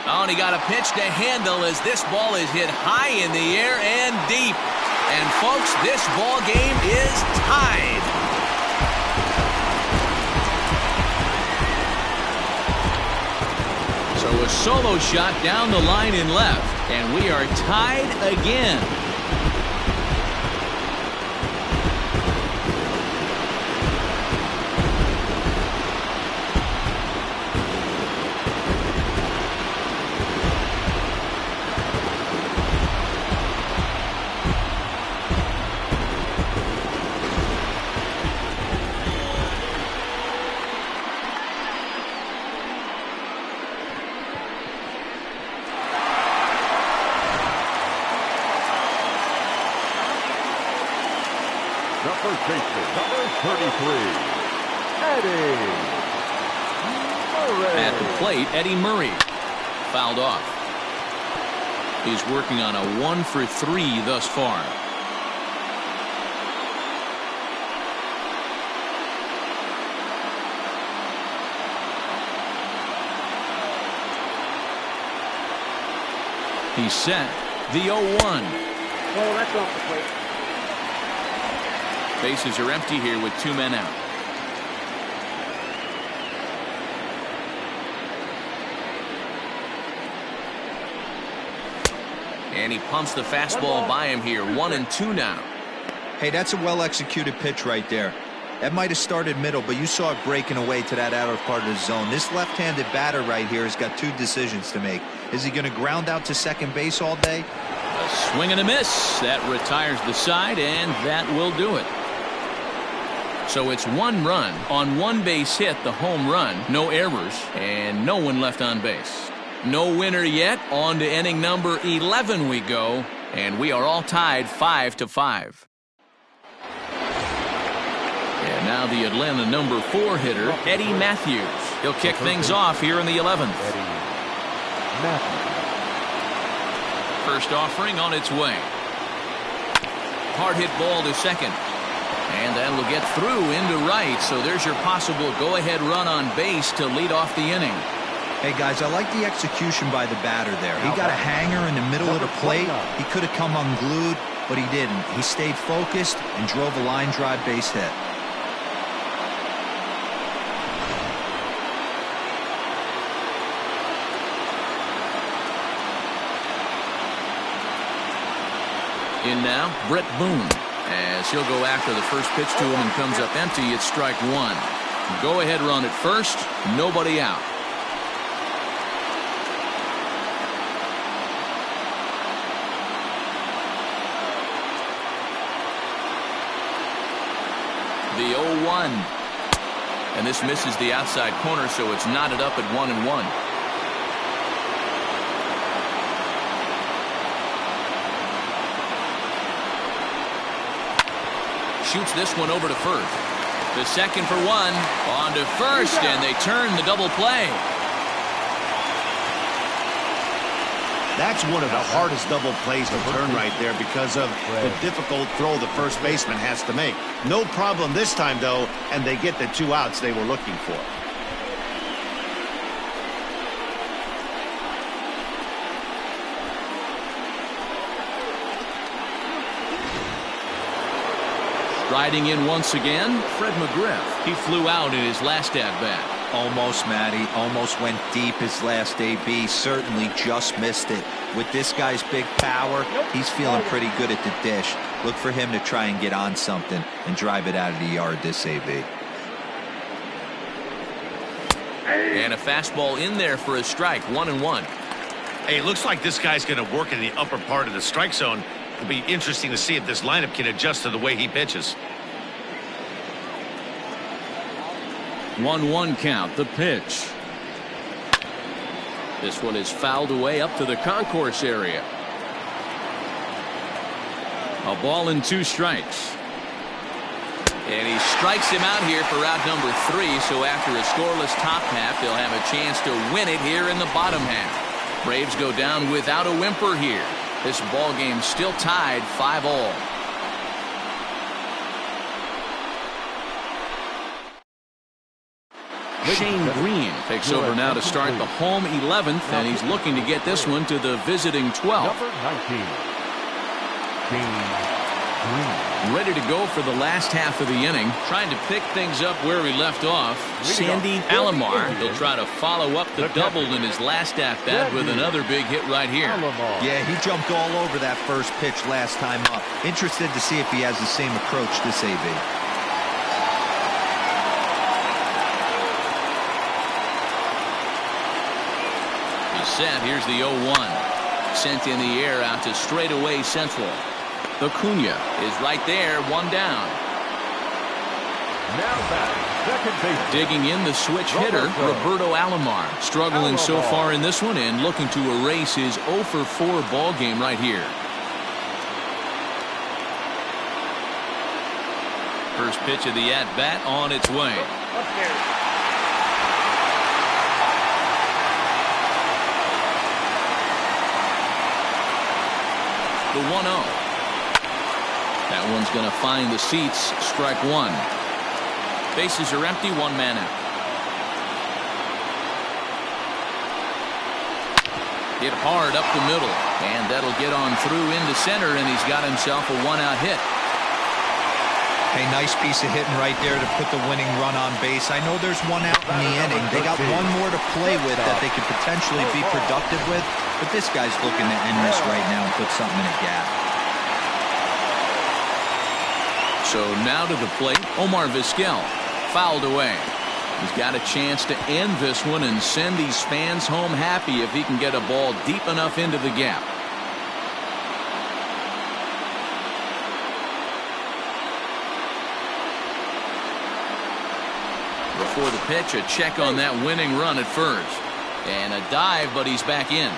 Oh, and he got a pitch to handle as this ball is hit high in the air and deep. And, folks, this ball game is tied. So a solo shot down the line in left, and we are tied again.
The first baseman, number 33, Eddie Murray.
At the plate, Eddie Murray. Fouled off. He's working on a 1-for-3 thus far. He's set. The 0-1.
Oh, that's off the plate.
Bases are empty here with 2 men out. And he pumps the fastball by him here. 1-2 now.
Hey, that's a well-executed pitch right there. That might have started middle, but you saw it breaking away to that outer part of the zone. This left-handed batter right here has got 2 decisions to make. Is he going to ground out to second base all day?
A swing and a miss. That retires the side, and that will do it. So it's 1 run on 1 base hit, the home run, no errors, and no one left on base. No winner yet. On to inning number 11 we go, and we are all tied 5-5. And now the Atlanta number 4 hitter, Eddie Matthews. He'll kick things off here in the 11th. First offering on its way. Hard hit ball to second. And that will get through into right. So there's your possible go-ahead run on base to lead off the inning.
Hey, guys, I like the execution by the batter there. He got a hanger in the middle of the plate. He could have come unglued, but he didn't. He stayed focused and drove a line drive base hit.
In now, Brett Boone. As he'll go after the first pitch to him and comes up empty, it's strike one. Go-ahead run at first, nobody out. The 0-1. And this misses the outside corner, so it's knotted up at 1-1. Shoots this one over to first. The second for one. On to first, and they turn the double play.
That's one of the hardest double plays to turn right there because of the difficult throw the first baseman has to make. No problem this time, though, and they get the 2 outs they were looking for.
Riding in once again, Fred McGriff. He flew out in his last at-bat.
Almost, Matty. Almost went deep his last AB. Certainly just missed it. With this guy's big power, he's feeling pretty good at the dish. Look for him to try and get on something and drive it out of the yard this AB.
And a fastball in there for a strike, 1-1.
Hey, it looks like this guy's going to work in the upper part of the strike zone. It'll be interesting to see if this lineup can adjust to the way he pitches.
1-1 count, the pitch. This one is fouled away up to the concourse area. A ball and 2 strikes. And he strikes him out here for out number 3. So after a scoreless top half, they'll have a chance to win it here in the bottom half. Braves go down without a whimper here. This ball game still tied 5-all. Shane Green takes over now to start the home 11th, and he's looking to get this one to the visiting 12th.
Number 19, Shane Green.
Ready to go for the last half of the inning. Trying to pick things up where we left off. Sandy Alomar. He'll try to follow up the double in his last at-bat with another big hit right here.
Yeah, he jumped all over that first pitch last time up. Interested to see if he has the same approach this AB.
Set. Here's the 0-1. Sent in the air out to straightaway central. Acuna is right there, 1 down.
Now back, second base.
Digging in the switch hitter, Roberto Alomar. Struggling so far in this one and looking to erase his 0-for-4 ball game right here. First pitch of the at-bat on its way. The 1-0. That one's going to find the seats. Strike 1. Bases are empty. 1 man out. Hit hard up the middle, and that'll get on through into center, and he's got himself a 1-out hit.
Hey, nice piece of hitting right there to put the winning run on base. I know there's 1 out in the inning. They got 1 more to play with that they could potentially be productive with, but this guy's looking to end this right now and put something in a gap.
So now to the plate, Omar Vizquel. Fouled away. He's got a chance to end this one and send these fans home happy if he can get a ball deep enough into the gap. Before the pitch, a check on that winning run at first. And a dive, but he's back in.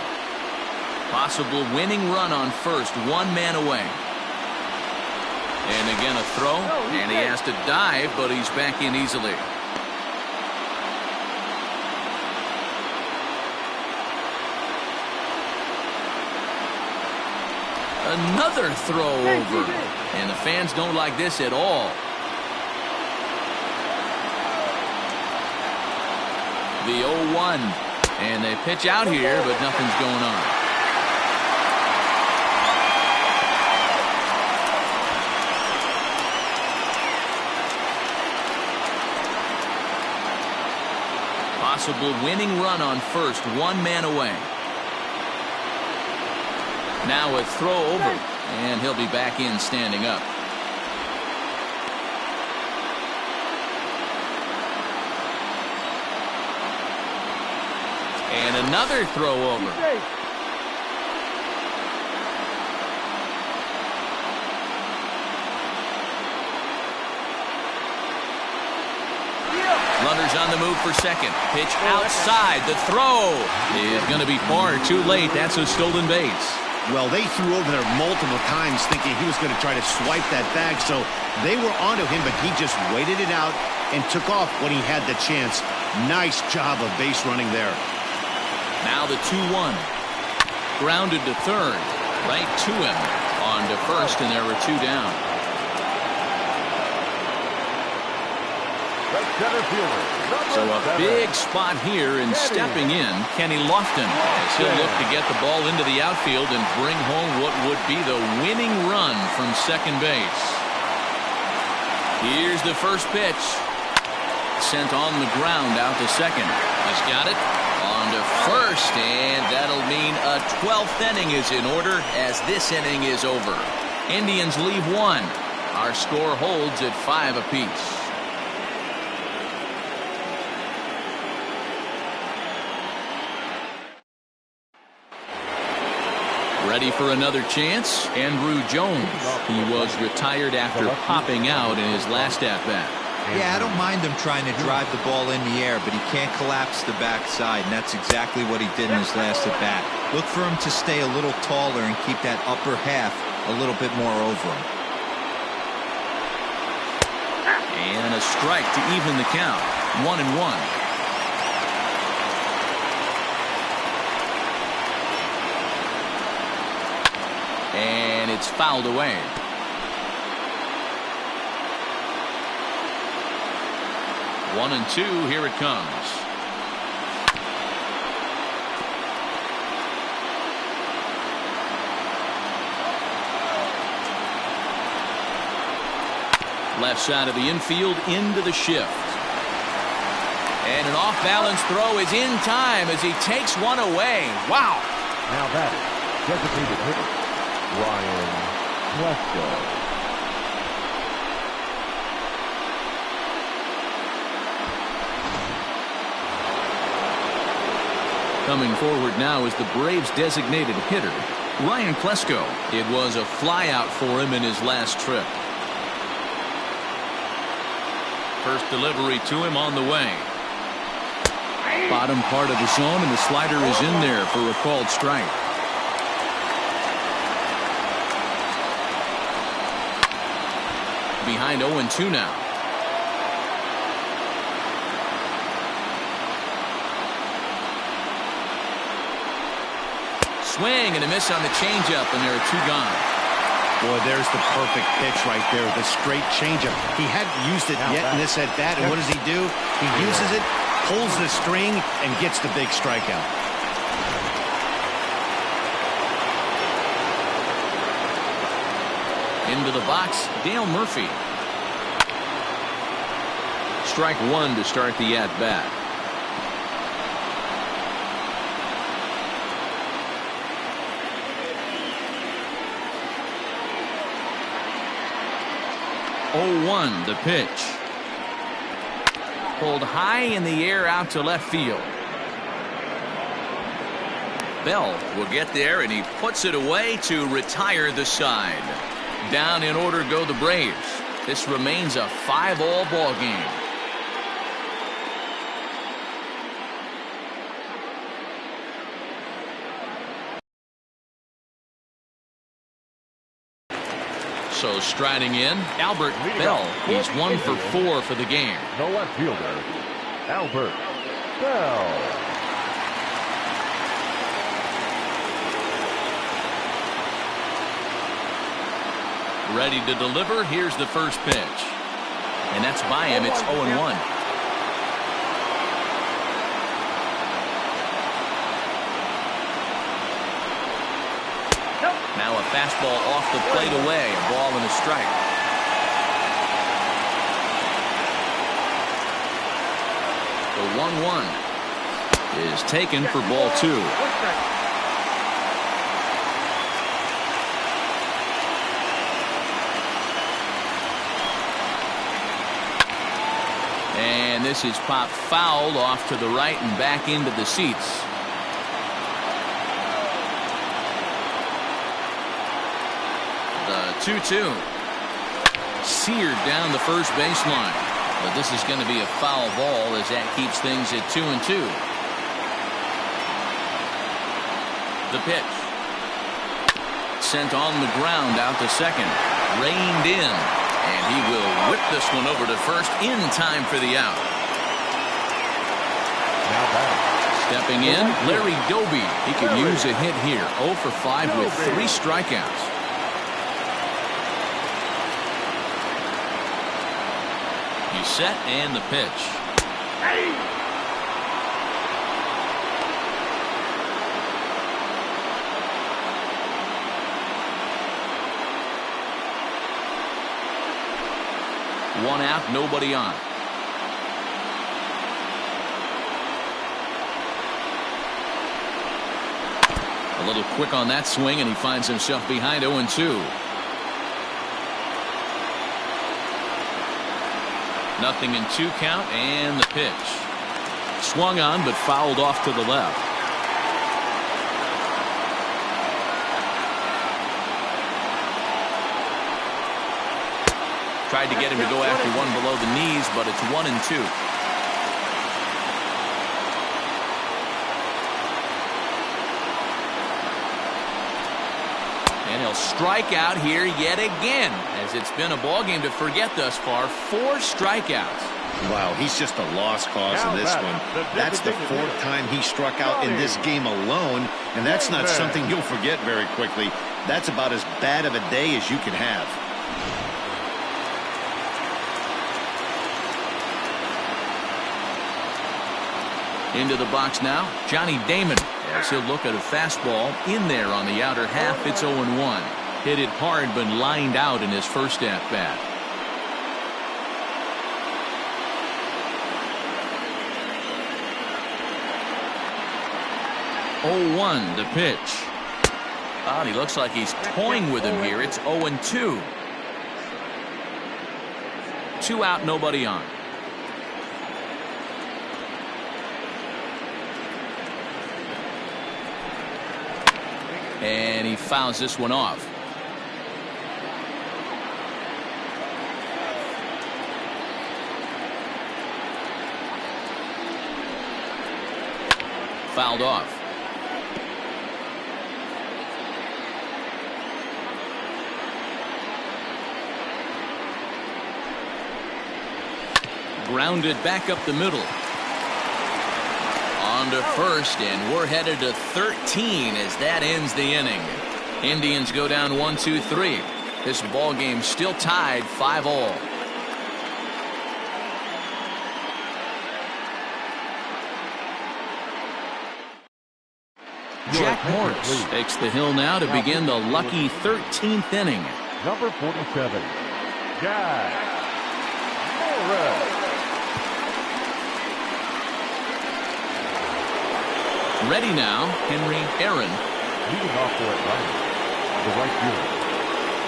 Possible winning run on first, 1 man away. And again a throw, and he has to dive, but he's back in easily. Another throw over. And the fans don't like this at all. The 0-1. And they pitch out here, but nothing's going on. Possible winning run on first, 1 man away. Now a throw over, and he'll be back in standing up. And another throw over. Runners on the move for second. Pitch outside. The throw is going to be far too late. That's a stolen base.
Well, they threw over there multiple times thinking he was going to try to swipe that bag, so they were onto him, but he just waited it out and took off when he had the chance. Nice job of base running there.
Now the 2-1. Grounded to third. Right to him. On to first, and there were 2 down. So a big spot here, and stepping in, Kenny Lofton, as he'll look to get the ball into the outfield and bring home what would be the winning run from second base. Here's the first pitch. Sent on the ground out to second. He's got it. On to first, and that'll mean a 12th inning is in order as this inning is over. Indians leave 1. Our score holds at 5 apiece. Ready for another chance? Andrew Jones. He was retired after popping out in his last at-bat.
Yeah, I don't mind him trying to drive the ball in the air, but he can't collapse the backside, and that's exactly what he did in his last at-bat. Look for him to stay a little taller and keep that upper half a little bit more over him.
And a strike to even the count. 1-1. And it's fouled away. One and 2, here it comes. Left side of the infield into the shift. And an off-balance throw is in time as he takes one away. Wow.
Now that is designated hitter Ryan Klesko.
Coming forward now is the Braves' designated hitter, Ryan Klesko. It was a flyout for him in his last trip. First delivery to him on the way. Bottom part of the zone, and the slider is in there for a called strike. Behind 0-2 now. Swing and a miss on the changeup, and there are 2 gone.
Boy, there's the perfect pitch right there, the straight changeup. He hadn't used it yet in this at-bat, and what does he do? He uses it, pulls the string, and gets the big strikeout.
Into the box, Dale Murphy. Strike 1 to start the at-bat. Oh, 0-1 the pitch. Pulled high in the air out to left field. Bell will get there, and he puts it away to retire the side. Down in order go the Braves. This remains a 5-all ball game. So striding in, Albert Bell. He's 1 for 4 for the game.
The left fielder, Albert Bell.
Ready to deliver. Here's the first pitch. And that's by him. It's 0-1. Now a fastball off the plate away. A ball and a strike. The 1-1 is taken for ball 2. And this is popped foul off to the right and back into the seats. The 2-2. Seared down the first baseline. But this is going to be a foul ball as that keeps things at 2-2. The pitch. Sent on the ground out to second. Reined in. And he will whip this one over to first in time for the out.
Now back.
Stepping in, Larry Doby. He could use a hit here. 0 for 5 with 3 strikeouts. He's set and the pitch. One out, nobody on. A little quick on that swing, and he finds himself behind 0-2. Nothing in 2 count, and the pitch. Swung on, but fouled off to the left. Tried to get him to go after one below the knees, but it's 1-2. And he'll strike out here yet again, as it's been a ball game to forget thus far. 4 strikeouts.
Wow, he's just a lost cause in this one. That's the 4th time he struck out in this game alone, and that's not something you'll forget very quickly. That's about as bad of a day as you can have.
Into the box now, Johnny Damon, as he'll look at a fastball in there on the outer half. It's 0-1. Hit it hard, but lined out in his first at-bat. The pitch. And he looks like he's toying with him here. It's 0-2. 2 out, nobody on. And he fouls this one off. Fouled off. Grounded back up the middle. On to first, and we're headed to 13 as that ends the inning. Indians go down 1-2-3. This ball game still tied 5-all. Jack Morris takes the hill now to begin the lucky 13th inning.
Number 47, Jack Morris.
Ready now, Henry Aaron.
Leading off for Atlanta, the right fielder,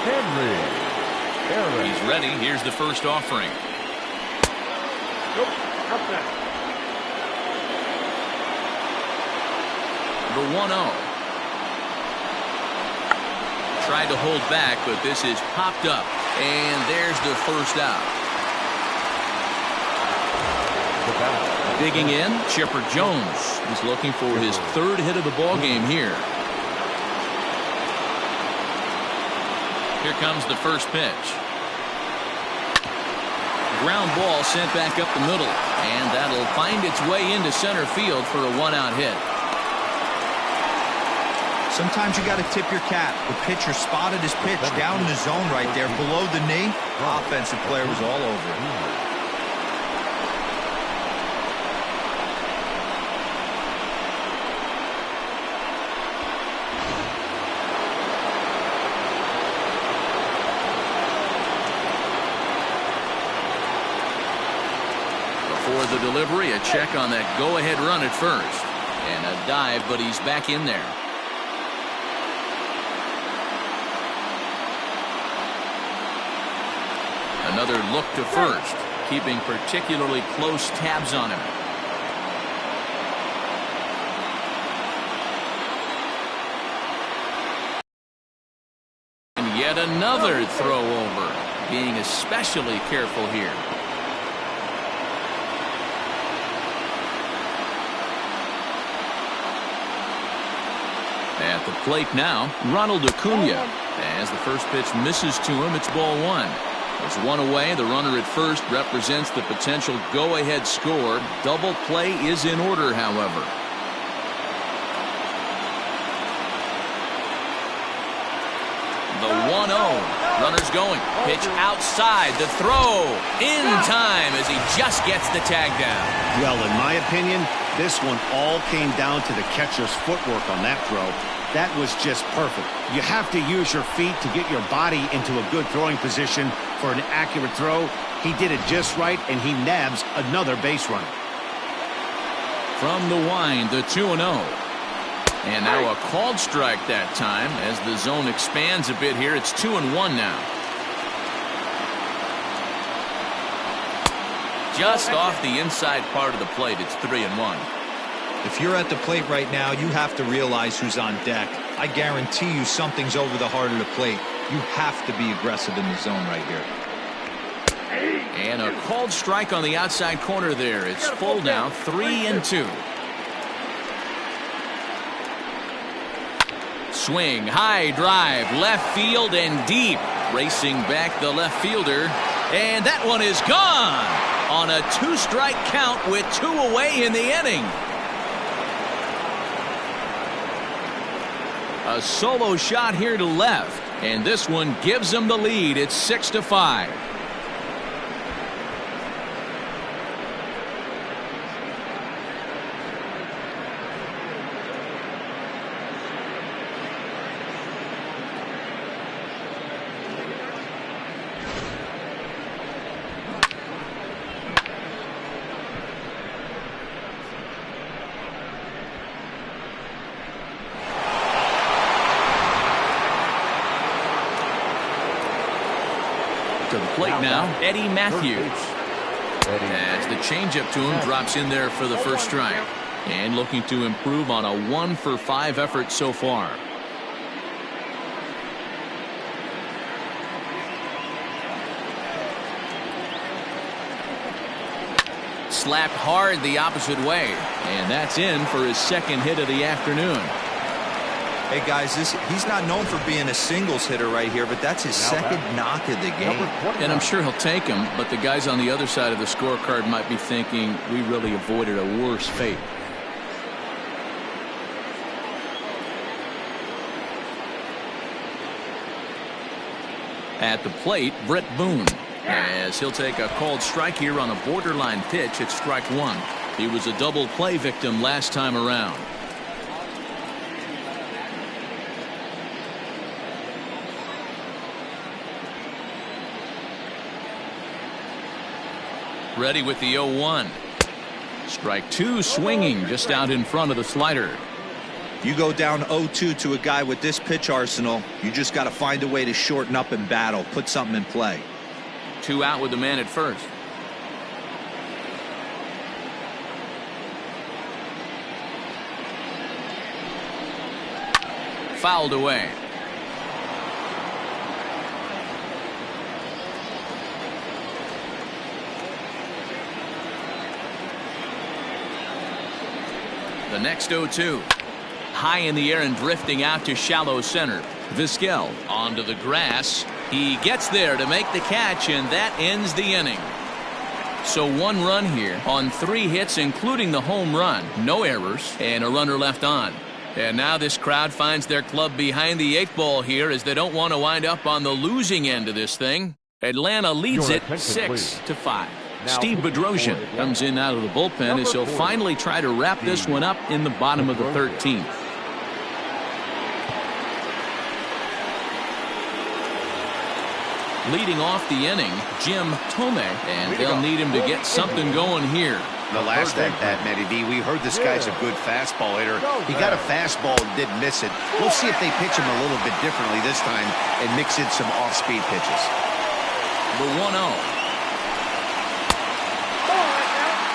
Henry Aaron.
He's ready. Here's the first offering.
Nope. Outside.
The 1-0. Tried to hold back, but this is popped up. And there's the first out. Digging in, Chipper Jones. He's looking for his 3rd hit of the ball game here. Here comes the first pitch. Ground ball sent back up the middle, and that'll find its way into center field for a 1-out hit.
Sometimes you got to tip your cap. The pitcher spotted his pitch down in the zone right there below the knee. Offensive player was all over it.
For the delivery, a check on that go-ahead run at first. And a dive, but he's back in there. Another look to first, keeping particularly close tabs on him. And yet another throw over, being especially careful here. At the plate now, Ronald Acuna. As the first pitch misses to him, it's ball one. There's one away. The runner at first represents the potential go-ahead score. Double play is in order, however. The 1-0. Runner's going. Pitch outside. The throw in time as he just gets the tag down.
Well, in my opinion, this one all came down to the catcher's footwork on that throw. That was just perfect. You have to use your feet to get your body into a good throwing position for an accurate throw. He did it just right, and he nabs another base runner.
From the wind, the 2-0. And now a called strike that time as the zone expands a bit here. It's 2-1 now. Just off the inside part of the plate, it's 3-1.
If you're at the plate right now, you have to realize who's on deck. I guarantee you something's over the heart of the plate. You have to be aggressive in the zone right here.
And a called strike on the outside corner there. It's full now, 3-2. Swing, high drive, left field and deep. Racing back the left fielder. And that one is gone on a 2-strike count with 2 away in the inning. A solo shot here to left, and this one gives them the lead. It's 6-5. To the plate now, Eddie Matthews. As the changeup to him drops in there for the first strike. And looking to improve on a 1-for-5 effort so far. Slapped hard the opposite way. And that's in for his second hit of the afternoon.
Hey guys, he's not known for being a singles hitter right here, but that's his second knock of the game.
And I'm sure he'll take him, but the guys on the other side of the scorecard might be thinking we really avoided a worse fate. At the plate, Brett Boone, as he'll take a called strike here on a borderline pitch at strike one. He was a double play victim last time around. Ready with the 0-1. Strike two, swinging just out in front of the slider.
You go down 0-2 to a guy with this pitch arsenal, you just got to find a way to shorten up and battle, put something in play.
2 out with the man at first. Fouled away. The next 0-2. High in the air and drifting out to shallow center. Vizquel onto the grass. He gets there to make the catch, and that ends the inning. So 1 run here on 3 hits, including the home run. No errors, and a runner left on. And now this crowd finds their club behind the 8 ball here as they don't want to wind up on the losing end of this thing. Atlanta leads it 6-5. Steve Bedrosian comes in out of the bullpen as he'll finally try to wrap this one up in the bottom of the 13th. Leading off the inning, Jim Thome, and they'll need him to get something going here.
The last at bat, Matty V, we heard this guy's a good fastball hitter. He got a fastball and didn't miss it. We'll see if they pitch him a little bit differently this time and mix in some off-speed pitches.
The 1-0.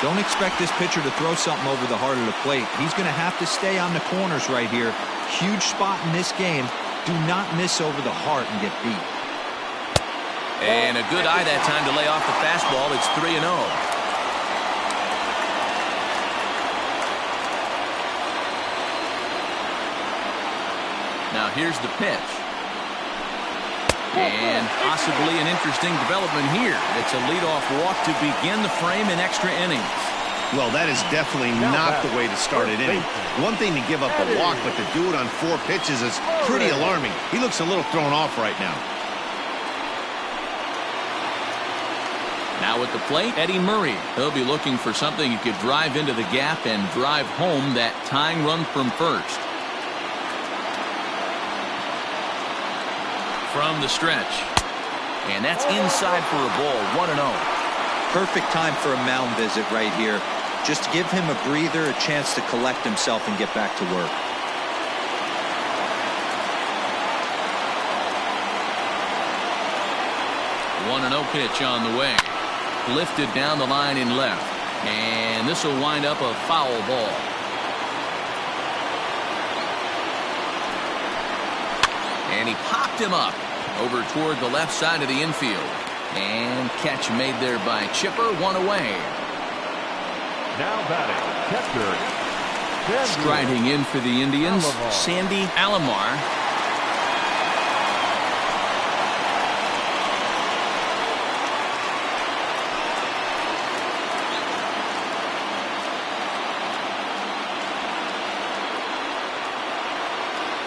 Don't expect this pitcher to throw something over the heart of the plate. He's going to have to stay on the corners right here. Huge spot in this game. Do not miss over the heart and get beat.
And a good eye that time to lay off the fastball. It's 3-0. Now here's the pitch. And possibly an interesting development here. It's a leadoff walk to begin the frame in extra innings.
Well, that is definitely not the way to start an inning. One thing to give up a walk, but to do it on 4 pitches is pretty alarming. He looks a little thrown off right now.
Now at the plate, Eddie Murray. He'll be looking for something he could drive into the gap and drive home that tying run from first. From the stretch. And that's inside for a ball. 1-0.
Perfect time for a mound visit right here. Just to give him a breather, a chance to collect himself and get back to work.
1-0 pitch on the way. Lifted down the line in left. And this will wind up a foul ball. And he popped him up over toward the left side of the infield. And catch made there by Chipper. 1 away.
Now batting, catcher.
Striding in for the Indians, Sandy Alomar.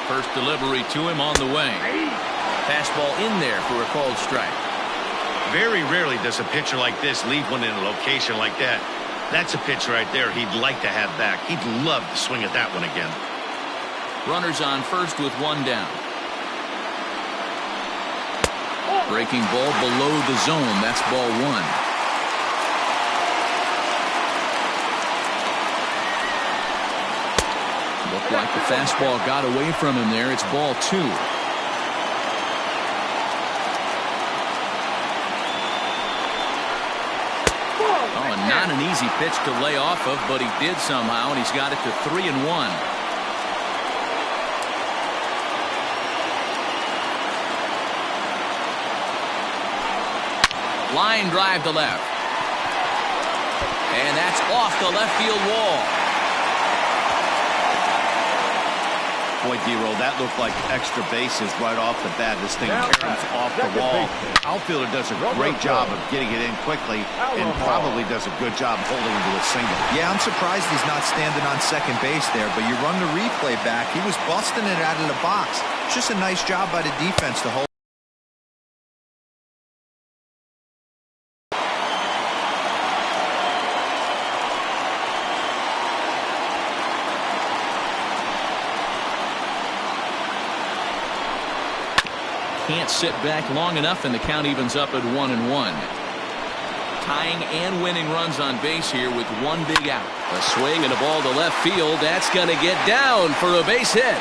First delivery to him on the way. Fastball in there for a called strike.
Very rarely does a pitcher like this leave one in a location like that. That's a pitch right there he'd like to have back. He'd love to swing at that one again.
Runners on first with 1 down. Breaking ball below the zone. That's ball 1. Looked like the fastball got away from him there. It's ball 2. Oh, not an easy pitch to lay off of, but he did somehow, and he's got it to 3-1. Line drive to left. And that's off the left field wall.
Boy, D-Roll, that looked like extra bases right off the bat. This thing caroms off the wall. Outfielder does a great job of getting it in quickly and probably does a good job holding him to a single.
Yeah, I'm surprised he's not standing on second base there, but you run the replay back. He was busting it out of the box. It's just a nice job by the defense to hold.
Can't sit back long enough, and the count evens up at 1-1. Tying and winning runs on base here with 1 big out. A swing and a ball to left field. That's going to get down for a base hit.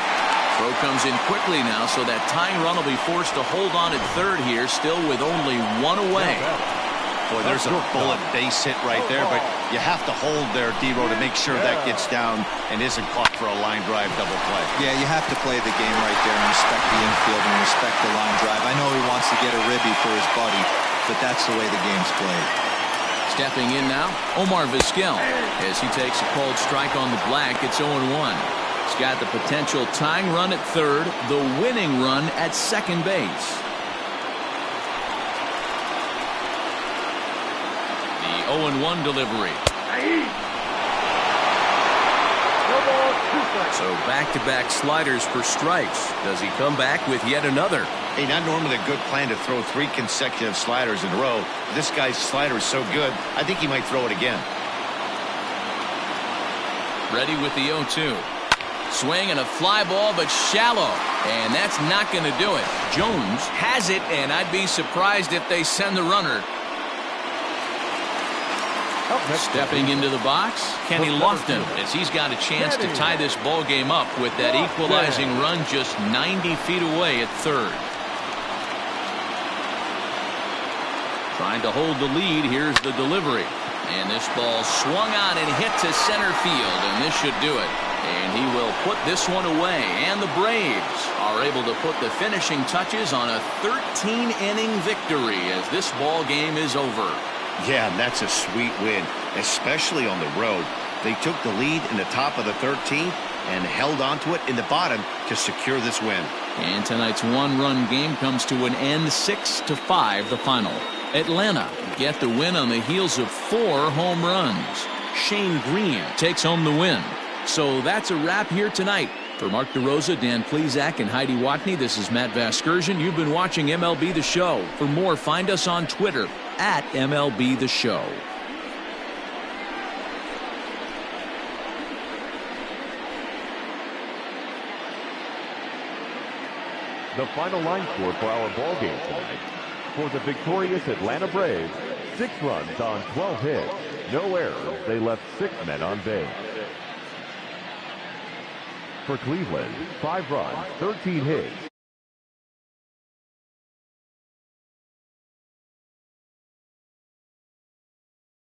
Throw comes in quickly now, so that tying run will be forced to hold on at third here, still with only 1 away.
Boy, there's a bullet base hit right there, but you have to hold there, D-Roll, to make sure that gets down and isn't caught for a line drive double play.
Yeah, you have to play the game right there and respect the infield and respect the line drive. I know he wants to get a ribby for his buddy, but that's the way the game's played.
Stepping in now, Omar Vizquel. As he takes a called strike on the black, it's 0-1. He's got the potential tying run at third, the winning run at second base. The 0-1 delivery.
ball, 2 strikes.
So back-to-back sliders for strikes. Does he come back with yet another?
Hey, not normally a good plan to throw 3 consecutive sliders in a row. This guy's slider is so good, I think he might throw it again.
Ready with the 0-2. Swing and a fly ball, but shallow. And that's not going to do it. Jones has it, and I'd be surprised if they send the runner. Stepping into the box, Kenny Lofton, as he's got a chance to tie this ball game up with that equalizing run just 90 feet away at third. Trying to hold the lead. Here's the delivery. And this ball swung on and hit to center field, and this should do it. And he will put this one away. And the Braves are able to put the finishing touches on a 13-inning victory as this ball game is over.
Yeah, and that's a sweet win, especially on the road. They took the lead in the top of the 13th and held onto it in the bottom to secure this win.
And tonight's one-run game comes to an end, 6-5 the final. Atlanta get the win on the heels of 4 home runs. Shane Green takes home the win. So that's a wrap here tonight. For Mark DeRosa, Dan Plesac, and Heidi Watney, this is Matt Vasgersian. You've been watching MLB The Show. For more, find us on Twitter at MLB The Show.
The final line score for our ball game tonight. For the victorious Atlanta Braves, 6 runs on 12 hits. No errors. They left 6 men on base. For Cleveland, 5 runs, 13 hits.